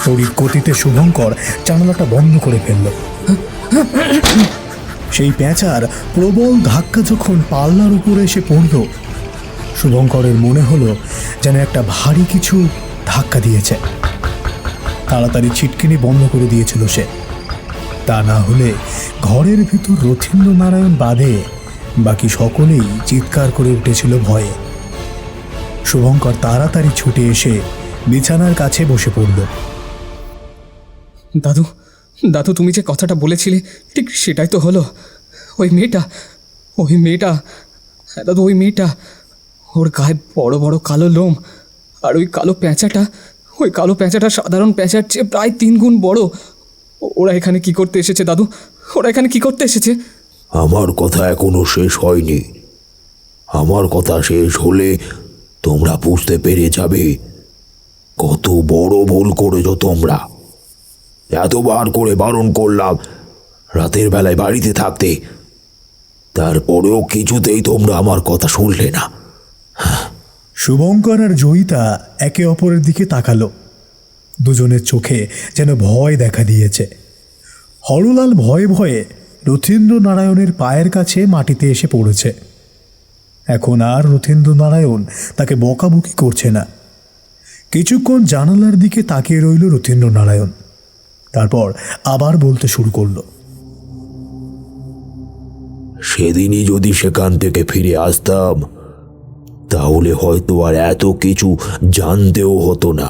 তড়িৎ গতিতে শুভঙ্কর জানালাটা বন্ধ করে ফেলল। সেই পেঁচার প্রবল ধাক্কা যখন পাল্লার উপরে এসে পড়ল, শুভঙ্করের মনে হলো যেন একটা ভারী কিছু ধাক্কা দিয়েছে। তাড়াতাড়ি ছিটকিনি বন্ধ করে দিয়েছিল সে। তা না হলে ঘরের ভিতর রথীন্দ্রনারায়ণ বাদে বাকি সকলেই চিৎকার করে উঠেছিল ভয়ে। শুভঙ্কর তাড়াতাড়ি ছুটে এসে বিছানার কাছে বসে পড়ল। দাদু, দাদু, তুমি যে কথাটা বলেছিলে ঠিক সেটাই তো হলো। ওই মেয়েটা, হ্যাঁ দাদু, ওই মেয়েটা, ওর গায়ে বড় বড় কালো লোম, আর ওই কালো পেঁচাটা সাধারণ পেঁচার চেয়ে প্রায় 3 গুণ বড়। ওরা এখানে কি করতে এসেছে দাদু? ওরা এখানে কি করতে এসেছে? আমার কথা এখনো শেষ হয়নি। আমার কথা শেষ হলে তোমরা বুঝতে পেরে যাবে কত বড় ভুল করেছো তোমরা। এতবার করে বারণ করলাম রাতের বেলায় বাড়িতে থাকতে, তারপরেও কিছুতেই তোমরা আমার কথা শুনলে না। শুভঙ্কর আর জয়িতা একে অপরের দিকে তাকালো। দুজনের চোখে যেন ভয় দেখা দিয়েছে। হরলাল ভয়ে ভয়ে রথীন্দ্রনারায়ণের পায়ের কাছে মাটিতে এসে পড়েছে। এখন আর রথীন্দ্রনারায়ণ তাকে বকাবকি করছে না। কিছুক্ষণ জানালার দিকে তাকিয়ে রইল রথীন্দ্রনারায়ণ, তারপর আবার বলতে শুরু করলো। সেদিনই যদি সেখান থেকে ফিরে আসতাম তাহলে হয়তো আর এত কিছু জানতেও হতো না,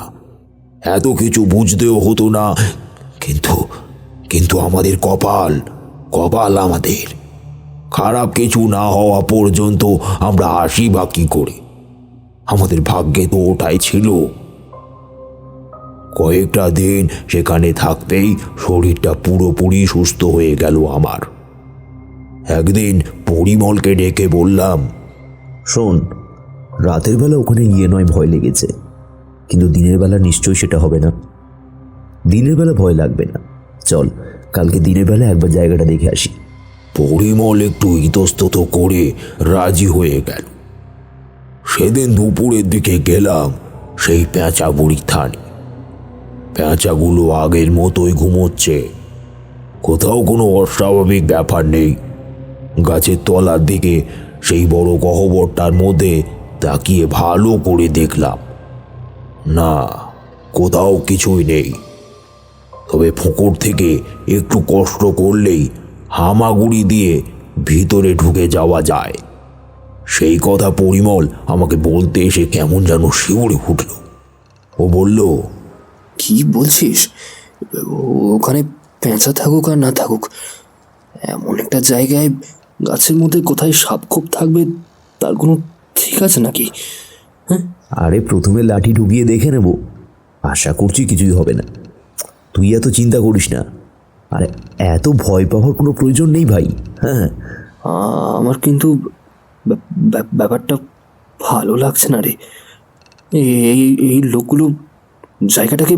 এত কিছু বুঝতেও হতো না। কিন্তু আমাদের কপাল আমাদের খারাপ কিছু না হওয়া পর্যন্ত আমরা আসি বা কি করে? আমাদের ভাগ্যে তো ওটাই ছিল। কয়েকটা দিন সেখানে থাকতেই শরীরটা পুরোপুরি সুস্থ হয়ে গেল আমার। একদিন পরিমলকে ডেকে বললাম, শোন, রাতের বেলা ওখানে গিয়ে নয় ভয় লেগেছে, কিন্তু দিনের বেলা নিশ্চয়ই সেটা হবে না। দিনের বেলা ভয় লাগবে না, চল কালকে দিনের বেলা একবার জায়গাটা দেখে আসি। পরিমল একটু ইতস্তত করে রাজি হয়ে গেল। সেদিন দুপুরের দিকে গেলাম সেই পেঁচা বুড়ির থানে। পেঁচাগুলো আগের মতোই ঘুমোচ্ছে, কোথাও কোনো অস্বাভাবিক ব্যাপার নেই। গাছের তলার দিকে সেই বড় গহ্বরটার মধ্যে তাকিয়ে ভালো করে দেখলাম, না, কোথাও কিছুই নেই। তবে পুকুর থেকে একটু কষ্ট করলেই হামাগুড়ি দিয়ে ভিতরে ঢুকে যাওয়া যায়। সেই কথা পরিমল আমাকে বলতে এসে কেমন যেন শিউরে উঠল। ও বলল, কি বলছিস? ওখানে পেঁচা থাকুক আর না থাকুক, এমন একটা জায়গায় গাছের মধ্যে কোথায় সাপ খোপ থাকবে তার কোনো ঠিক আছে নাকি? হ্যাঁ, আরে প্রথমে লাঠি ঢুকিয়ে দেখে নেব, আশা করছি কিছুই হবে না। তুই এত চিন্তা করিস না, আরে এত ভয় পাওয়ার কোনো প্রয়োজন নেই ভাই। হ্যাঁ, আমার কিন্তু ব্যাপারটা ভালো লাগছে না রে। এই লোকগুলো জায়গাটাকে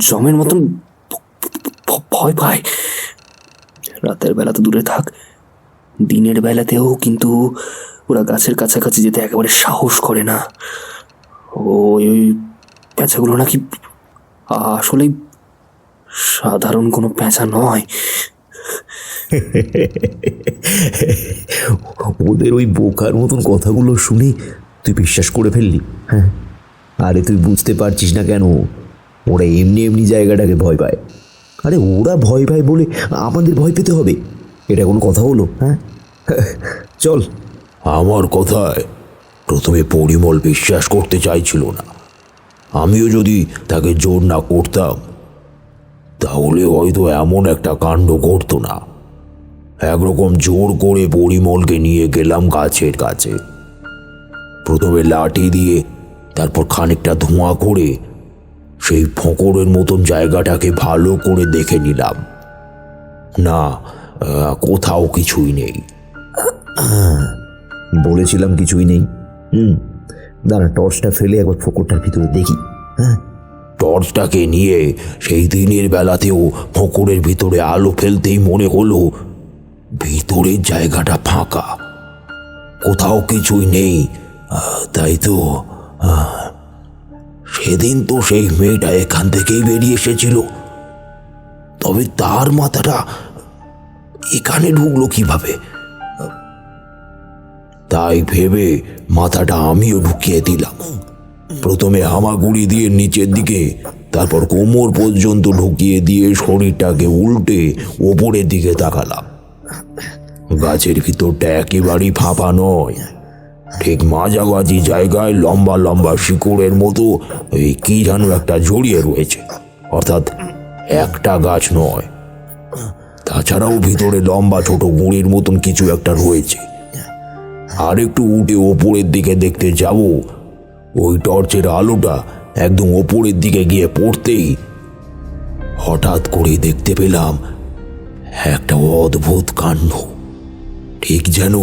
জমের মতন ভয় পায়। রাতের বেলা তো দূরে থাক, দিনের বেলাতেও কিন্তু ওরা গাছের কাছাকাছি যেতে একেবারে সাহস করে না। ওই পেঁচাগুলো নাকি আসলেই সাধারণ কোনো পেঁচা নয়। ওদের ওই বোকার মতন কথাগুলো শুনে তুই বিশ্বাস করে ফেললি? হ্যাঁ, আরে তুই বুঝতে পারছিস না কেন? ওরা এমনি এমনি জায়গাটাকে ভয় পায়। আরে ওরা ভয় পায় বলে আমাদের ভয় পেতে হবে? এটা কোনো কথা হলো? হ্যাঁ, চল। আমার কথায় প্রথমে পরিমল বিশ্বাস করতে চাইছিল না। আমিও যদি তাকে জোর না করতাম তাহলে হয়তো এমন একটা কাণ্ড ঘটতো না। একরকম জোর করে পরিমলকে নিয়ে গেলাম গাছের কাছে। প্রথমে লাঠি দিয়ে, তারপর খানিকটা ধোঁয়া করে সেই ফোঁকরের মতন জায়গাটাকে ভালো করে দেখে নিলাম। না, কোথাও কিছুই নেই। বলেছিলাম কিছুই নেই। দাঁড়া, টর্চটা ফেলে একবার ফোকরটার ভিতরে দেখি। হ্যাঁ, টর্চটাকে নিয়ে সেই দিনের বেলাতেও ফোঁকরের ভিতরে আলো ফেলতেই মনে হলো ভিতরের জায়গাটা ফাঁকা, কোথাও কিছুই নেই। তাই তো সেদিন তো সেই মেয়েটা এখান থেকেই বেরিয়ে এসেছিল, তবে তার মাথাটা এখানে ঢুকলো কিভাবে? তাই ভেবে মাথাটা আমিও ঢুকিয়ে দিলাম। প্রথমে হামাগুড়ি দিয়ে নিচের দিকে, তারপর কোমর পর্যন্ত ঢুকিয়ে দিয়ে শরীরটাকে উল্টে ওপরের দিকে তাকালাম। গাছের ভিতরটা একেবারেই ফাঁপা নয়, ঠিক মাঝামাঝি জায়গায় লম্বা লম্বা শিকড়ের মতো এই কি যেন একটা জড়িয়ে রয়েছে। অর্থাৎ একটা গাছ নয়, তাছাড়াও ভিতরে লম্বা ছোট গুঁড়ির মতন কিছু একটা রয়েছে। আর একটু উঠে ওপরের দিকে দেখতে যাব, ওই টর্চের আলোটা একদম ওপরের দিকে গিয়ে পড়তেই হঠাৎ করে দেখতে পেলাম একটা অদ্ভুত কাণ্ড। ঠিক যেন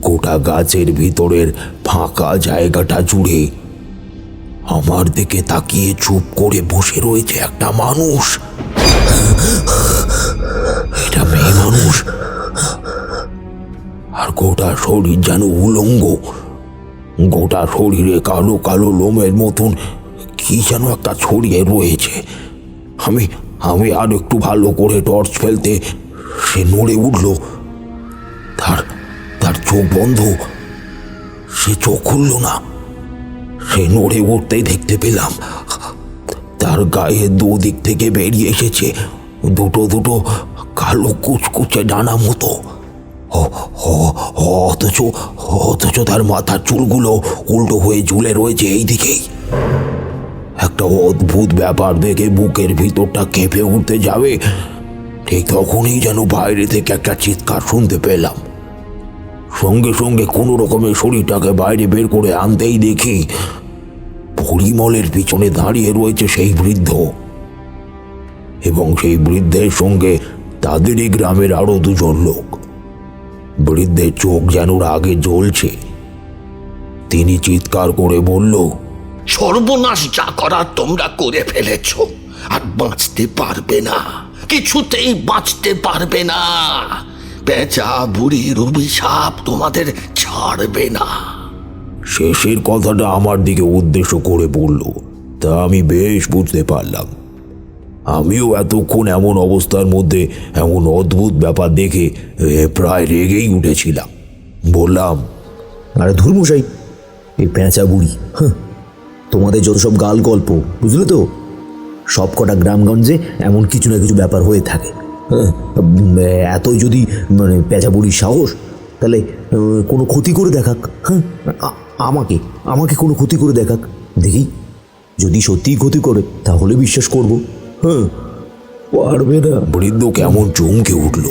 গোটা গাছের ভিতরের ফাঁকা জায়গাটা জুড়ে আমার দিকে তাকিয়ে চুপ করে বসে রয়েছে একটা মানুষ। এটা মেয়ে মানুষ, আর গোটা শরীর যেন উলঙ্গ। গোটা শরীরে কালো কালো লোমের মতন কি যেন একটা ছড়িয়ে রয়েছে। আমি আর একটু ভালো করে টর্চ ফেলতে সে নড়ে উঠল। তার চোখ বন্ধ, সে চোখ খুলল না। সে নড়ে উঠতেই দেখতে পেলাম তার গায়ে দুদিক থেকে বেরিয়ে এসেছে দুটো দুটো কালো কুচকুচে ডানা মতো। অথচ তার মাথার চুলগুলো উল্টো হয়ে ঝুলে রয়েছে এই দিকেই। একটা অদ্ভুত ব্যাপার দেখে বুকের ভিতরটা কেঁপে উঠতে যাবে, ঠিক তখনই যেন বাইরে থেকে একটা চিৎকার শুনতে পেলাম। সঙ্গে সঙ্গে কোনো রকমের শরীরটাকে বাইরে বের করে আনতেই দেখি পরিমলের পিছনে দাঁড়িয়ে রয়েছে সেই বৃদ্ধ, এবং সেই বৃদ্ধের সঙ্গে তাদেরই গ্রামের আরো দুজন লোক। বৃদ্ধের চোখ যেন রাগে জ্বলছে। তিনি চিৎকার করে বলল, সর্বনাশ যা করার তোমরা করে ফেলেছ, আর বাঁচতে পারবে না, কিছুতেই বাঁচতে পারবে না। পেঁচা বুড়ির অভিশাপ তোমাদের ছাড়বে না। শেষের কথাটা আমার দিকে উদ্দেশ্য করে বলল, তা আমি বেশ বুঝতে পারলাম। আমিও এতক্ষণ এমন অবস্থার মধ্যে এমন অদ্ভুত ব্যাপার দেখে প্রায় রেগেই উঠেছিলাম। বললাম, আরে ধর্মশাই, এই পেঁচা বুড়ি, তোমাদের যত সব গাল গল্প, বুঝলে তো, সব কটা গ্রামগঞ্জে এমন কিছু না কিছু ব্যাপার হয়ে থাকে। এতই যদি মানে পেঁচা বুড়ির সাহস, তাহলে কোনো ক্ষতি করে দেখাক। হ্যাঁ, আমাকে কোনো ক্ষতি করে দেখাক, দেখি। যদি সত্যিই ক্ষতি করে তাহলে বিশ্বাস করব। হ্যাঁ, পারবে না। বৃদ্ধ কেমন চমকে উঠল,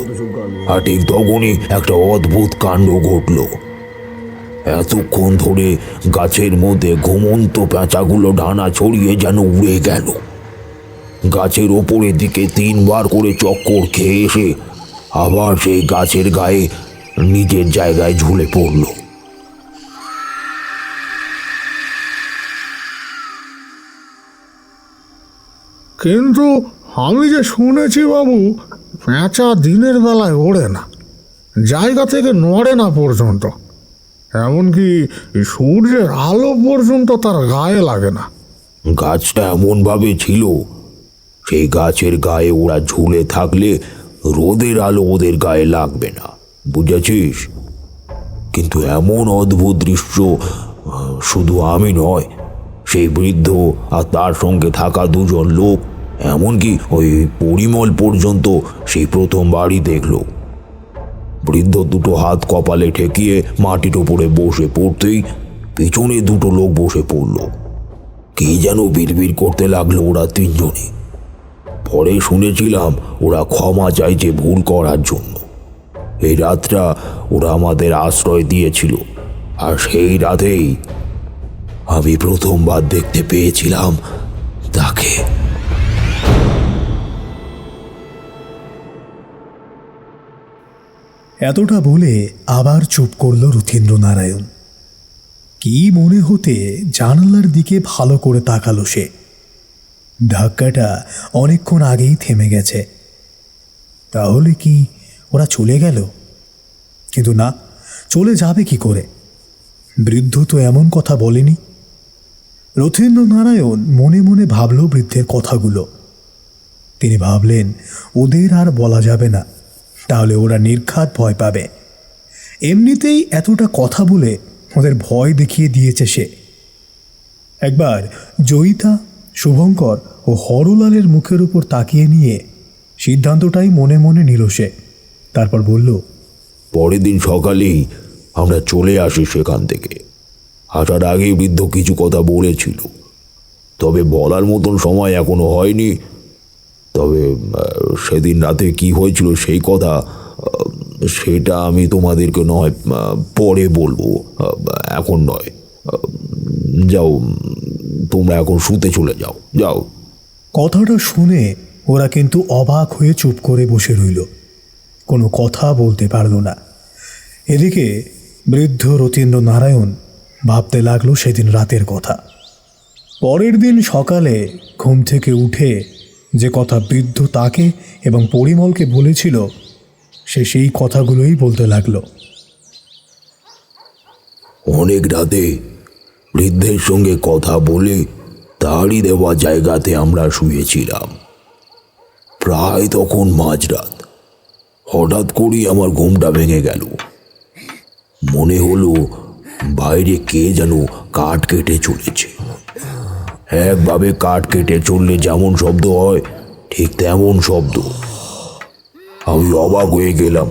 আর ঠিক তখনই একটা অদ্ভুত কাণ্ড ঘটল। এতক্ষণ ধরে গাছের মধ্যে ঘুমন্ত পেঁচাগুলো ডানা ছড়িয়ে যেন উড়ে গেল। গাছের ওপরের দিকে 3 বার করে চক্কর খেয়ে এসে আবার সেই গাছের গায়ে নিজের জায়গায় ঝুলে পড়ল। কিন্তু আমি যে শুনেছি বাবু, পেঁচা দিনের বেলায় ওড়ে না, জায়গা থেকে নড়ে না পর্যন্ত, এমনকি সূর্যের আলো পর্যন্ত তার গায়ে লাগে না। গাছটা এমনভাবে ছিল, সেই গাছের গায়ে ওরা ঝুলে থাকলে রোদের আলো ওদের গায়ে লাগবে না, বুঝেছিস? কিন্তু এমন অদ্ভুত দৃশ্য শুধু আমি নয়, সেই বৃদ্ধ আর তার সঙ্গে থাকা দুজন লোক, এমনকি ওই পরিমল পর্যন্ত সেই প্রথমবারই দেখল। বৃদ্ধ দুটো হাত কপালে ঠেকিয়ে মাটির ওপরে বসে পড়তেই পিছনে দুটো লোক বসে পড়ল। কি যেন বিড়বিড় করতে লাগলো ওরা তিনজনে। পরে শুনেছিলাম ওরা ক্ষমা চাইছে ভুল করার জন্য। এই রাতটা ওরা আমাদের আশ্রয় দিয়েছিল, আর সেই রাতেই আমি প্রথমবার দেখতে পেয়েছিলাম তাকে। এতটা বলে আবার চুপ করল রথীন্দ্রনারায়ণ। কি মনে হতে জানালার দিকে ভালো করে তাকালো সে। ধাক্কাটা অনেকক্ষণ আগেই থেমে গেছে। তাহলে কি ওরা চলে গেল? কিন্তু না, চলে যাবে কি করে? বৃদ্ধ তো এমন কথা বলেনি। রথীন্দ্রনারায়ণ মনে মনে ভাবল বৃদ্ধের কথাগুলো। তিনি ভাবলেন ওদের আর বলা যাবে না, তাহলে ওরা নির্ঘাত ভয় পাবে। এমনিতেই এতটা কথা বলে ওদের ভয় দেখিয়ে দিয়েছে সে। একবার জয়িতা, শুভঙ্কর ও হরলালের মুখের উপর তাকিয়ে নিয়ে সিদ্ধান্তটাই মনে মনে নিল সে। তারপর বলল, পরের দিন সকালেই আমরা চলে আসি সেখান থেকে। আসার আগেই বৃদ্ধ কিছু কথা বলেছিল, তবে বলার মতন সময় এখনো হয়নি। তবে সেদিন রাতে কি হয়েছিল সেই কথা, সেটা আমি তোমাদেরকে নয় পরে বলবো, এখন নয়। যাও, তোমরা এখন শুতে চলে যাও, যাও। কথাটা শুনে ওরা কিন্তু অবাক হয়ে চুপ করে বসে রইল, কোনো কথা বলতে পারল না। এদিকে বৃদ্ধ রথীন্দ্রনারায়ণ ভাবতে লাগলো সেদিন রাতের কথা। পরের দিন সকালে ঘুম থেকে উঠে যে কথা বৃদ্ধ তাকে এবং পরিমলকে বলেছিল, সে সেই কথাগুলোই বলতে লাগলো। অনেক রাতে বৃদ্ধের সঙ্গে কথা বলে তারই দেওয়া জায়গাতে আমরা শুয়েছিলাম। প্রায় তখন মাঝরাত। হঠাৎ করেই আমার ঘুমটা ভেঙে গেল। মনে হলো বাইরে কে যেন কাঠ কেটে চলেছে। একভাবে কাঠ কেটে চললে যেমন শব্দ হয়, ঠিক তেমন শব্দ। আমি অবাক হয়ে গেলাম,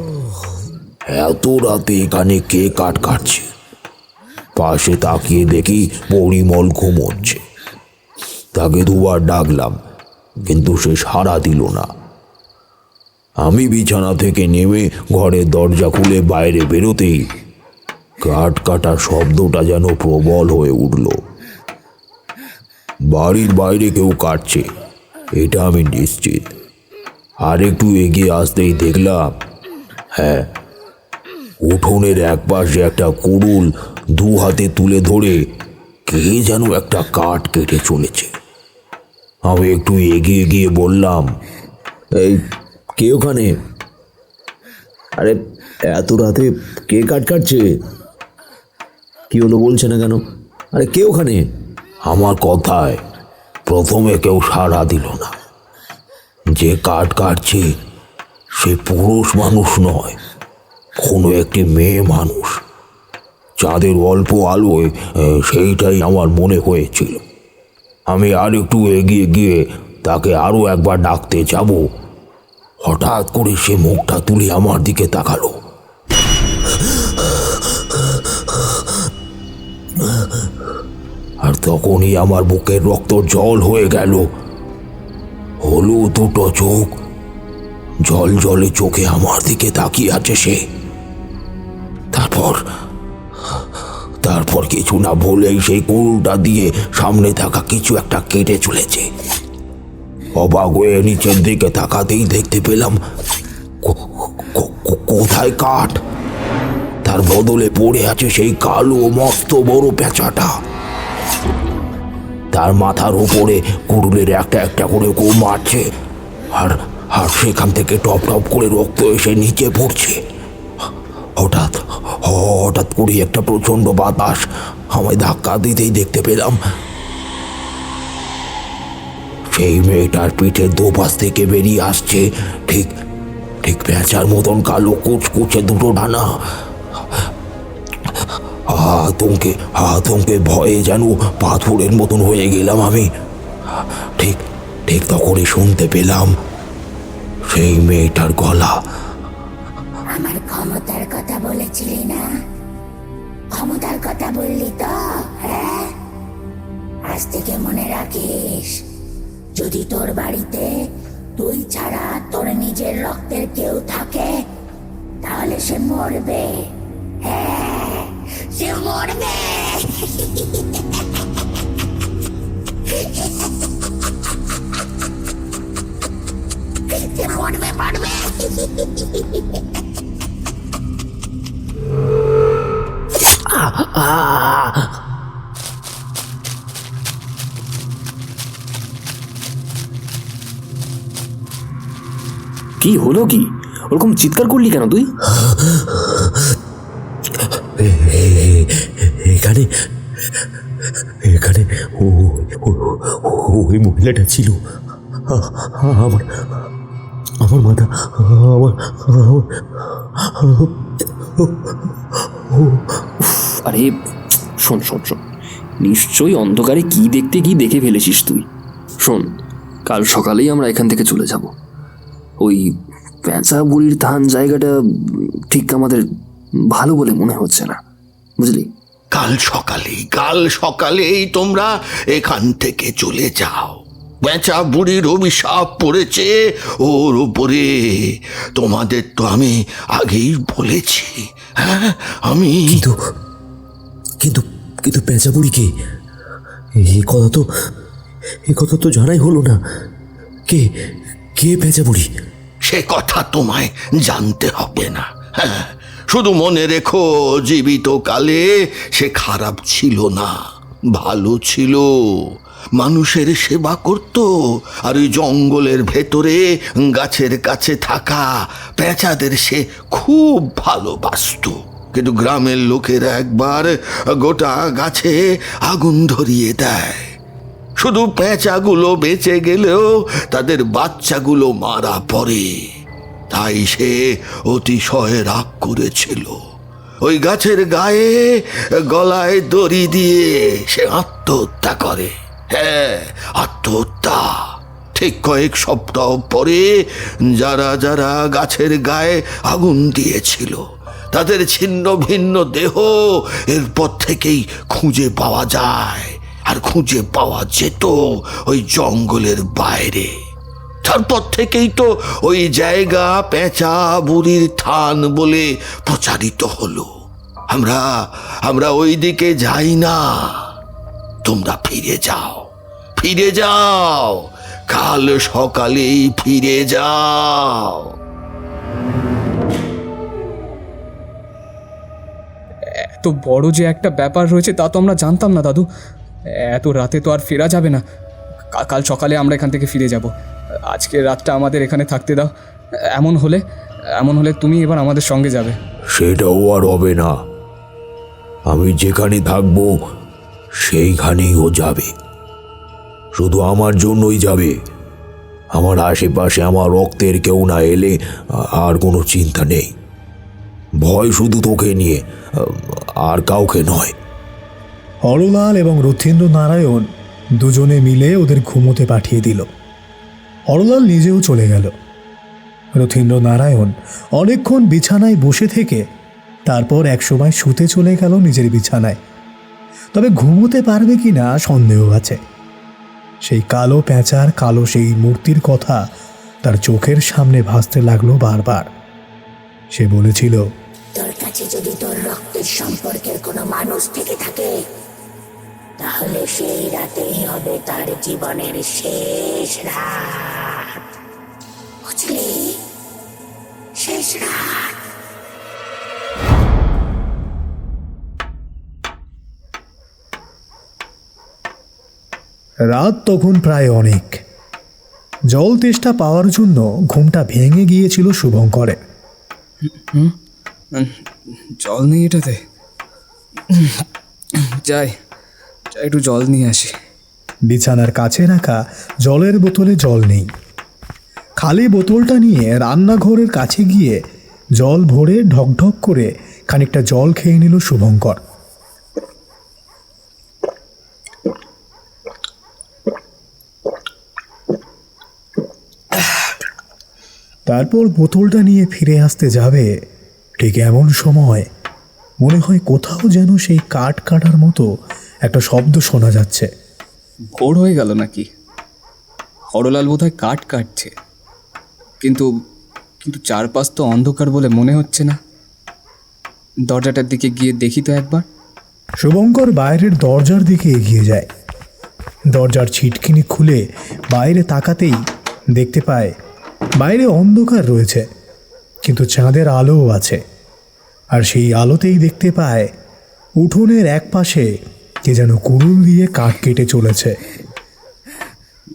এত রাতে এখানে কে কাঠ কাটছে? পাশে তাকিয়ে দেখি পরিমল ঘুমোচ্ছে। তাকে দুবার ডাকলাম, কিন্তু সে সাড়া দিল না। আমি বিছানা থেকে নেমে ঘরের দরজা খুলে বাইরে বেরোতেই কাঠ কাটার শব্দটা যেন প্রবল হয়ে উঠল। বাড়ির বাইরে কেউ কাটছে, এটা আমি নিশ্চিত। আর একটু এগিয়ে আসতেই দেখলাম, হ্যাঁ, উঠোনের একপাশে একটা কুড়ুল দু হাতে তুলে ধরে কে যেন একটা কাঠ কেটে চলেছে। আমি একটু এগিয়ে গিয়ে বললাম, এই কে ওখানে? আরে এত রাতে কে কাট কাটছে? কি হলো, বলছে না কেন? আরে কে ওখানে? আমার কথায় প্রথমে কেউ সাড়া দিল না। যে কাঠ কাটছে সে পুরুষ মানুষ নয়, কোনো একটি মেয়ে মানুষ। চাঁদের অল্প আলোয় সেইটাই আমার মনে হয়েছিল। আমি আর একটু এগিয়ে গিয়ে তাকে আরও একবার ডাকতে যাব, হঠাৎ করে সে মুখটা তুলে আমার দিকে তাকালো। আর তখনই আমার বুকের রক্ত জল হয়ে গেল। হলুদ দুটো চোখ, জল জলে চোখে আমার দিকে তাকিয়ে আছে সে। তারপর কিছু না বলেই সেই কুড়ুলটা দিয়ে সামনে থাকা কিছু একটা কেটে চলেছে। অবাক হয়ে নিচের দিকে তাকাতেই দেখতে পেলাম কোথায় কাঠ, তার বদলে পড়ে আছে সেই কালো মস্ত বড় পেঁচাটা। তার মাথার উপরে কুড়ুলের একটা একটা করে কেউ মারছে, আর সেখান থেকে টপ টপ করে রক্ত এসে নিচে পড়ছে। হঠাৎ করে একটা প্রচন্ড বাতাস আমায় ধাক্কা দিতেই দেখতে পেলাম সেই মেয়েটার পিঠের দুপাশ থেকে বেরিয়ে আসছে ঠিক ঠিক পেঁচার মতন কালো কুচকুচে দুটো ডানা। আতঙ্কে ভয়ে যেন পাথরের মতন হয়ে গেলাম আমি। ঠিক ঠিক তখনই শুনতে পেলাম সেই মেয়েটার গলা। আমার ক্ষমতার কথা বলেছিলি না? ক্ষমতার কথা বললি তো? হ্যাঁ, আজ থেকে মনে রাখিস, যদি তোর বাড়িতে তুই ছাড়া তোর নিজের রক্তের কেউ থাকে, তাহলে সে মরবে। হ্যাঁ, সে মরবে। সে মরবে, মরবে। কি হলো কি? ওরকম চিৎকার করলি কেন তুই? এখানে এখানে ওই মহিলাটা ছিল। আমার আমার মাথা আরে শোন শোন শোন, নিশ্চয়ই অন্ধকারে কি দেখে ফেলেছিস তুই। শোন, কাল সকালেই আমরা এখান থেকে চলে যাব। ওই পেঁচা বুড়ির থান জায়গাটা ঠিক আমাদের ভালো বলে মনে হচ্ছে না, বুঝলি? কাল সকালেই তোমরা এখান থেকে চলে যাও। পেঁচা বুড়ির অভিশাপ পড়েছে ওর উপরে, তোমাদের তো আমি আগেই বলেছি। হ্যাঁ, আমি কিন্তু কিন্তু পেঁচা বুড়িকে এই কথা তো জানাই হলো না। কে কে পেঁচা বুড়ি? সে কথা তোমায় জানতে হবে না। হ্যাঁ, শুধু মনে রেখো, জীবিত কালে সে খারাপ ছিল না, ভালো ছিল। মানুষের সেবা করত, আর ওই জঙ্গলের ভেতরে গাছের কাছে থাকা পেঁচাদের সে খুব ভালোবাসতো। কিন্তু গ্রামের লোকেরা একবার গোটা গাছে আগুন ধরিয়ে দেয়। শুধু পেঁচাগুলো বেঁচে গেলেও তাদের বাচ্চাগুলো মারা পড়ে। তাই সে অতিশয় রাগ করেছিল। ওই গাছের গায়ে গলায় দড়ি দিয়ে সে আত্মহত্যা করে। হ্যাঁ, আত্মহত্যা। ঠিক কয়েক সপ্তাহ পরে যারা যারা গাছের গায়ে আগুন দিয়েছিল তাদের ছিন্ন ভিন্ন দেহ এরপর থেকেই খুঁজে পাওয়া যায়, আর খুঁজে পাওয়া যেত ওই জঙ্গলের বাইরে। তারপর থেকেই তো ওই জায়গা পেঁচা বুড়ির থান বলে প্রচারিত হলো। আমরা ওই দিকে যাই না। তোমরা ফিরে যাও, কাল সকালেই ফিরে যাও। এত বড় যে একটা ব্যাপার রয়েছে তা তো আমরা জানতাম না দাদু। এত রাতে তো আর ফেরা যাবে না। কাল সকালে আমরা এখান থেকে ফিরে যাব। আজকের রাতটা আমাদের এখানে থাকতে দাও। এমন হলে তুমি এবার আমাদের সঙ্গে যাবে। সেটাও আর হবে না। আমি যেখানে থাকবো সেইখানেই ও যাবে। শুধু আমার জন্যই যাবে। আমার আশেপাশে আমার রক্তের কেউ না এলে আর কোনো চিন্তা নেই। ভয় শুধু তোকে নিয়ে, আর কাউকে নয়। হরলাল এবং রথীন্দ্র নারায়ণ দুজনে মিলে ওদের ঘুমোতে পাঠিয়ে দিল। হরলাল নিজেও চলে গেল। রথীন্দ্র নারায়ণ অনেকক্ষণ বিছানায় বসে থেকে তারপর একসময় শুতে চলে গেল নিজের বিছানায়। তবে ঘুমোতে পারবে কি না সন্দেহ আছে। সেই কালো পেঁচার কালো সেই মূর্তির কথা তার চোখের সামনে ভাসতে লাগলো বারবার। সে বলেছিল, তোর কাছে যদি তোর রক্তের সম্পর্কের কোনো মানুষ থেকে থাকে, তাহলে সেই রাতেই হবে তার জীবনের শেষ রাত। বুঝলি? শেষ রাত। রাত তখন প্রায় অনেক। জল তেষ্টা পাওয়ার জন্য ঘুমটা ভেঙে গিয়েছিল শুভঙ্করের। জল নেই এটাতে? যাই একটু জল নিয়ে আসি। বিছানার কাছে রাখা জলের বোতলে জল নেই। খালি বোতলটা নিয়ে রান্নাঘরের কাছে গিয়ে জল ভরে ঢকঢক করে খানিকটা জল খেয়ে নিল শুভঙ্কর। তারপর বোতলটা নিয়ে ফিরে আসতে যাবে, ঠিক এমন সময় মনে হয় কোথাও যেন সেই কাঠ কাটার মতো একটা শব্দ শোনা যাচ্ছে। ভোর হয়ে গেল নাকি? হরলাল বোধহয় কাঠ কাটছে, কিন্তু কিন্তু চারপাশ তো অন্ধকার বলে মনে হচ্ছে না। দরজাটার দিকে গিয়ে দেখি তো একবার। শুভঙ্কর বাইরের দরজার দিকে এগিয়ে যায়। দরজার ছিটকিনি খুলে বাইরে তাকাতেই দেখতে পায় বাইরে অন্ধকার রয়েছে, কিন্তু চাঁদের আলোও আছে। আর সেই আলোতেই দেখতে পায় উঠোনের এক পাশে কে যেন কুড়ুল দিয়ে কাঠ কেটে চলেছে।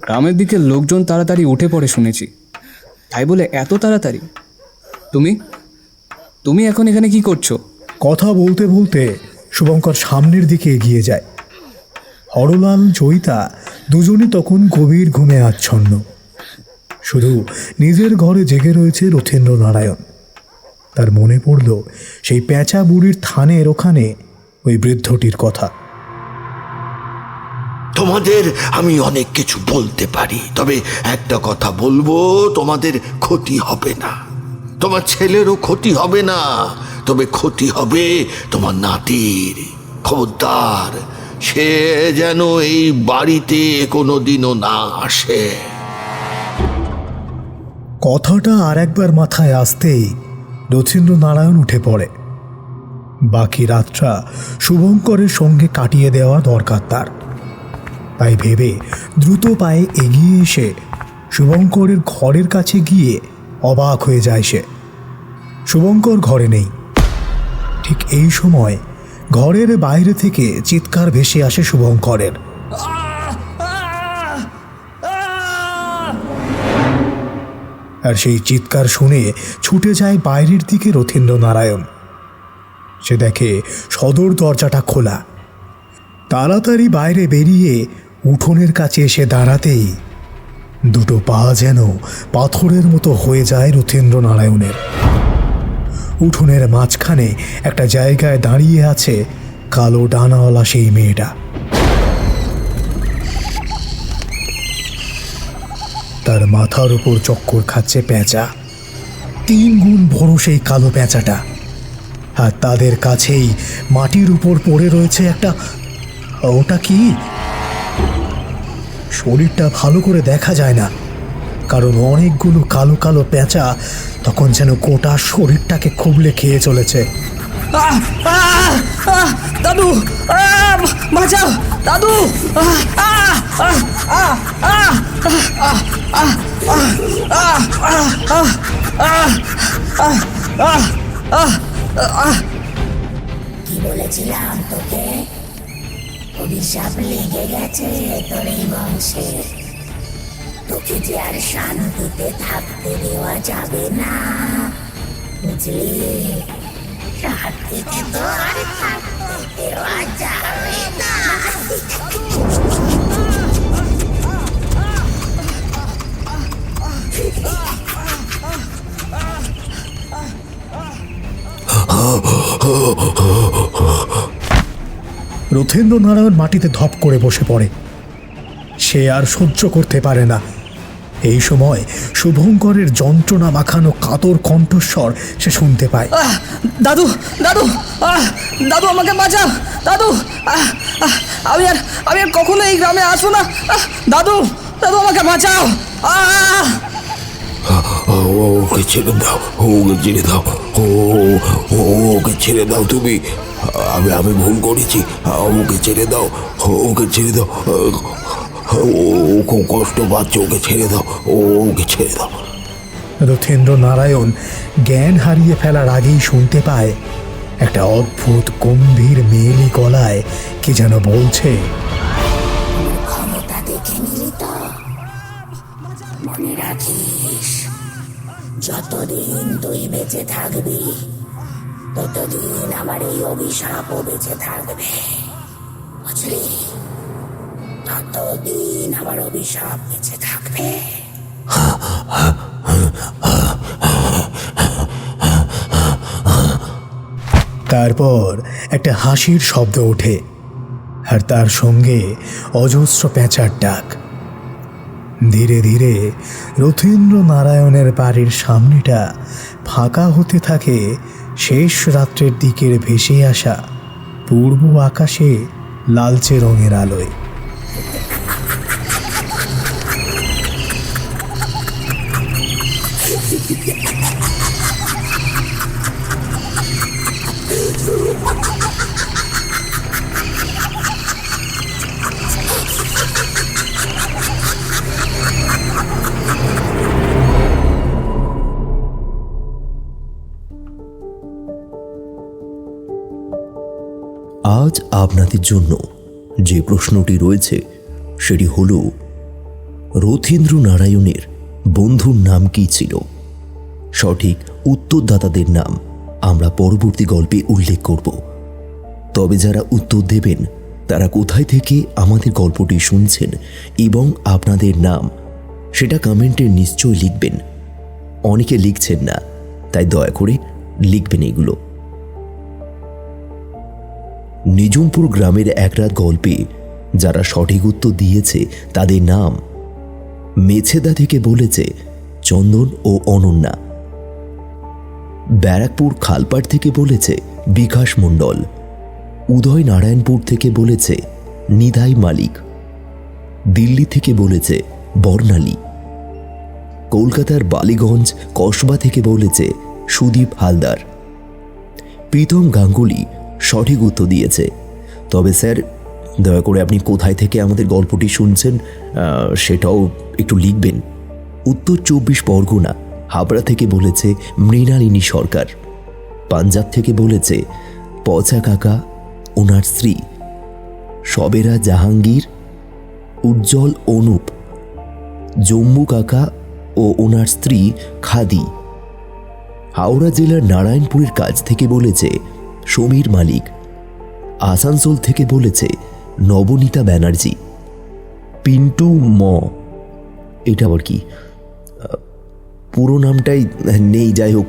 গ্রামের দিকে লোকজন তাড়াতাড়ি উঠে পড়ে শুনেছি, তাই বলে এত তাড়াতাড়ি? তুমি তুমি এখন এখানে কি করছো? কথা বলতে বলতে শুভঙ্কর সামনের দিকে এগিয়ে যায়। হরলাল, জয়িতা দুজনই তখন গভীর ঘুমে আচ্ছন্ন। শুধু নিজের ঘরে জেগে রয়েছে রথীন্দ্র নারায়ণ। তার মনে পড়ল সেই পেঁচা বুড়ির থানের ওখানে ওই বৃদ্ধটির কথা। তোমাদের আমি অনেক কিছু বলতে পারি, তবে একটা কথা বলবো, তোমাদের ক্ষতি হবে না, তোমার ছেলেরও ক্ষতি হবে না, তবে ক্ষতি হবে তোমার নাতির। খবরদার সে যেন এই বাড়িতে কোনোদিনও না আসে। কথাটা আর একবার মাথায় আসতেই রথীন্দ্র নারায়ণ উঠে পড়ে। বাকি রাতটা শুভঙ্করের সঙ্গে কাটিয়ে দেওয়া দরকার তার। তাই ভেবে দ্রুত পায়ে এগিয়ে এসে শুভঙ্করের ঘরের কাছে গিয়ে অবাক হয়ে যায় সে। শুভঙ্কর ঘরে নেই। ঠিক এই সময় ঘরের বাইরে থেকে চিৎকার ভেসে আসে শুভঙ্করের। আর সেই চিৎকার শুনে ছুটে যায় বাইরের দিকে রথীন্দ্র নারায়ণ। সে দেখে সদর দরজাটা খোলা। তাড়াতাড়ি বাইরে বেরিয়ে উঠোনের কাছে এসে দাঁড়াতেই দুটো পা যেন পাথরের মতো হয়ে যায় রথীন্দ্র নারায়ণের। উঠোনের মাঝখানে একটা জায়গায় দাঁড়িয়ে আছে কালো ডানাওয়ালা সেই মেয়েটা। তার মাথার উপর চক্কর খাচ্ছে পেঁচা, 3 গুণ বড় সেই কালো পেঁচাটা। আর তাদের কাছেই মাটির উপর পড়ে রয়েছে একটা, ওটা কি? শরীরটা ভালো করে দেখা যায় না, কারণ অনেকগুলো কালো কালো পেঁচা তখন যেন গোটা শরীরটাকে খুবলে খেয়ে চলেছে। দাদু, বাঁচাও দাদু! কি বলেছিলাম তোকে? অভিশাপ লেগে গেছে তোর এই বংশে। তোকে যে আর শান্তিতে থাকতে দেওয়া যাবে না, বুঝলি? শান্তিতে তো আর থাকতে দেওয়া যাবে না। রথীন্দ্র নারায়ণ মাটিতে ধপ করে বসে পড়ে। সে আর সহ্য করতে পারে না। এই সময় শুভঙ্করের যন্ত্রণা মাখানো কাতর কণ্ঠস্বর সে শুনতে পায়। দাদু, দাদু, দাদু আমাকে বাঁচাও দাদু! আমি আর কখনো এই গ্রামে আসবো না। দাদু, দাদু আমাকে বাঁচাও! ওকে ছেড়ে দাও, ওকে ছেড়ে দাও, ওকে ছেড়ে দাও তুমি। আমি ভুল করেছি, ওকে ছেড়ে দাও, ওকে ছেড়ে দাও। ও খুব কষ্ট পাচ্ছে, ওকে ছেড়ে দাও, ওকে ছেড়ে দাও। রথীন্দ্র নারায়ণ জ্ঞান হারিয়ে ফেলার আগেই শুনতে পায় একটা অদ্ভুত গম্ভীর মেয়েলি গলায় কি যেন বলছে। ক্ষমতা দেখে নিলি তো? মনে রাখিস, যতদিন তুই বেঁচে থাকবি ততদিন আমার এই অভিশাপও বেঁচে থাকবে, বুঝলি? ততদিন আমার অভিশাপ বেঁচে থাকবে। তারপর একটা হাসির শব্দ ওঠে, আর তার সঙ্গে অজস্র পেঁচার ডাক। ধীরে ধীরে রথীন্দ্র নারায়ণের বাড়ির সামনেটা ফাঁকা হতে থাকে শেষ রাত্রের দিকের ভেসে আসা পূর্ব আকাশে লালচে রঙের আলোয়। আজ আপনাদের জন্য যে প্রশ্নটি রয়েছে সেটি হল, রথীন্দ্র নারায়ণের বন্ধুর নাম কি ছিল? সঠিক উত্তরদাতাদের নাম আমরা পরবর্তী গল্পে উল্লেখ করব। তবে যারা উত্তর দেবেন তারা কোথায় থেকে আমাদের গল্পটি শুনছেন এবং আপনাদের নাম সেটা কমেন্টে নিশ্চয় লিখবেন। অনেকে লিখছেন না, তাই দয়া করে লিখবেন এগুলো। নিজুমপুর গ্রামের এক রাত গল্পে যারা সঠিক উত্তর দিয়েছে তাদের নাম মেছেদা থেকে বলেছে চন্দন ও অনন্যা, ব্যারাকপুর খালপাড় থেকে বলেছে বিকাশ মণ্ডল, উদয় নারায়ণপুর থেকে বলেছে নিধাই মালিক, দিল্লি থেকে বলেছে বর্ণালী, কলকাতার বালিগঞ্জ কসবা থেকে বলেছে সুদীপ হালদার, প্রীতম গাঙ্গুলি সঠিক উত্তর দিয়েছে। তবে স্যার দয়া করে আপনি কোথায় থেকে আমাদের গল্পটি শুনছেন সেটাও একটু লিখবেন। উত্তর 24 পরগনা হাবড়া থেকে বলেছে মৃণালিনী সরকার, পাঞ্জাব থেকে বলেছে পচা কাকা ওনার স্ত্রী, সবেরা জাহাঙ্গীর, উজ্জ্বল অনুপ, জম্মু কাকা ও ওনার স্ত্রী খাদি, হাওড়া জেলার নারায়ণপুরের কাছ থেকে বলেছে সমীর মালিক, আসানসোল থেকে বলেছে নবনীতা ব্যানার্জি, পিন্টু ম, এটা আবার কি পুরো নামটাই নেই, যাই হোক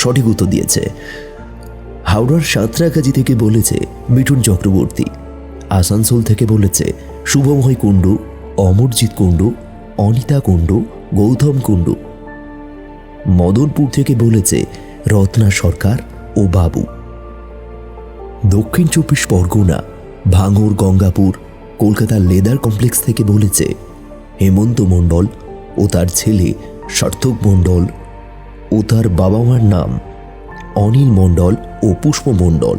সঠিক উত্তর দিয়েছে। হাওড়ার সাঁতরাগাছি থেকে বলেছে মিঠুন চক্রবর্তী, আসানসোল থেকে বলেছে শুভময় কুণ্ডু, অমরজিৎ কুণ্ডু, অনিতা কুণ্ডু, গৌতম কুণ্ডু, মদনপুর থেকে বলেছে রত্না সরকার ও বাবু, দক্ষিণ 24 পরগনা ভাঙড় গঙ্গাপুর কলকাতার লেদার কমপ্লেক্স থেকে বলেছে হেমন্ত মণ্ডল ও তার ছেলে সার্থক মণ্ডল ও তার বাবা মার নাম অনিল মণ্ডল ও পুষ্প মণ্ডল।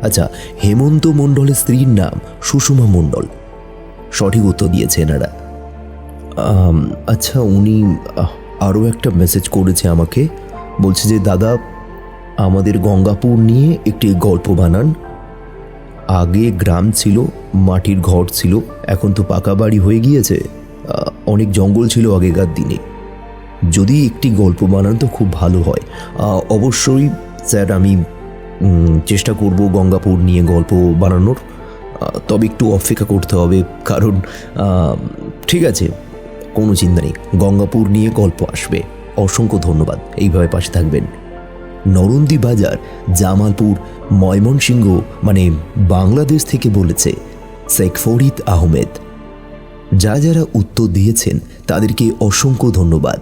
আচ্ছা, হেমন্ত মণ্ডলের স্ত্রীর নাম সুষমা মণ্ডল, সঠিক উত্তর দিয়েছে এনারা। আচ্ছা, উনি আরও একটা মেসেজ করেছে আমাকে, বলছে যে দাদা আমাদের গঙ্গাপুর নিয়ে একটি গল্প বানান। আগে গ্রাম ছিল, মাটির ঘর ছিল, এখন তো পাকা বাড়ি হয়ে গিয়েছে, অনেক জঙ্গল ছিল আগেকার দিনে। যদি একটি গল্প বানান তো খুব ভালো হয়। অবশ্যই স্যার আমি চেষ্টা করব গঙ্গাপুর নিয়ে গল্প বানানোর, তবে একটু অপেক্ষা করতে হবে, কারণ ঠিক আছে কোনো চিন্তা নেই, গঙ্গাপুর নিয়ে গল্প আসবে। অসংখ্য ধন্যবাদ, এইভাবে পাশে থাকবেন। নরন্দি বাজার জামালপুর ময়মনসিংহ মানে বাংলাদেশ থেকে বলেছে শেখ ফরিদ আহমেদ। যারা উত্তর দিয়েছেন তাদেরকে অসংখ্য ধন্যবাদ।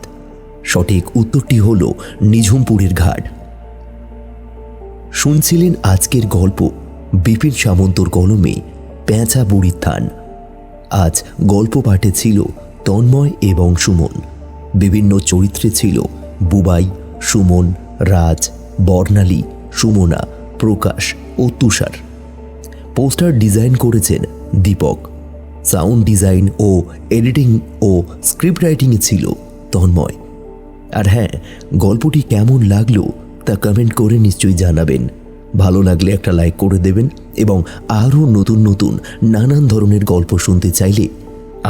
সঠিক উত্তরটি হল নিঝুমপুরের ঘাট। শুনছিলেন আজকের গল্প বিপিন সামন্তর কলমে পেঁচা বুড়ির থান। আজ গল্প পাঠে ছিল তন্ময় এবং সুমন। বিভিন্ন চরিত্রে ছিল বুবাই, সুমন, রাজ, বর্ণালী, সুমনা, প্রকাশ ও তুষার। পোস্টার ডিজাইন করেছেন দীপক। সাউন্ড ডিজাইন ও এডিটিং ও স্ক্রিপ্ট রাইটিংয়ে ছিল তন্ময়। আর হ্যাঁ, গল্পটি কেমন লাগলো তা কমেন্ট করে নিশ্চয়ই জানাবেন। ভালো লাগলে একটা লাইক করে দেবেন এবং আরও নতুন নতুন নানান ধরনের গল্প শুনতে চাইলে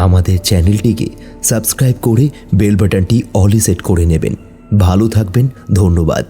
আমাদের চ্যানেলটিকে সাবস্ক্রাইব করে বেল বাটনটি অলে সেট করে নেবেন। ভালো থাকবেন, ধন্যবাদ।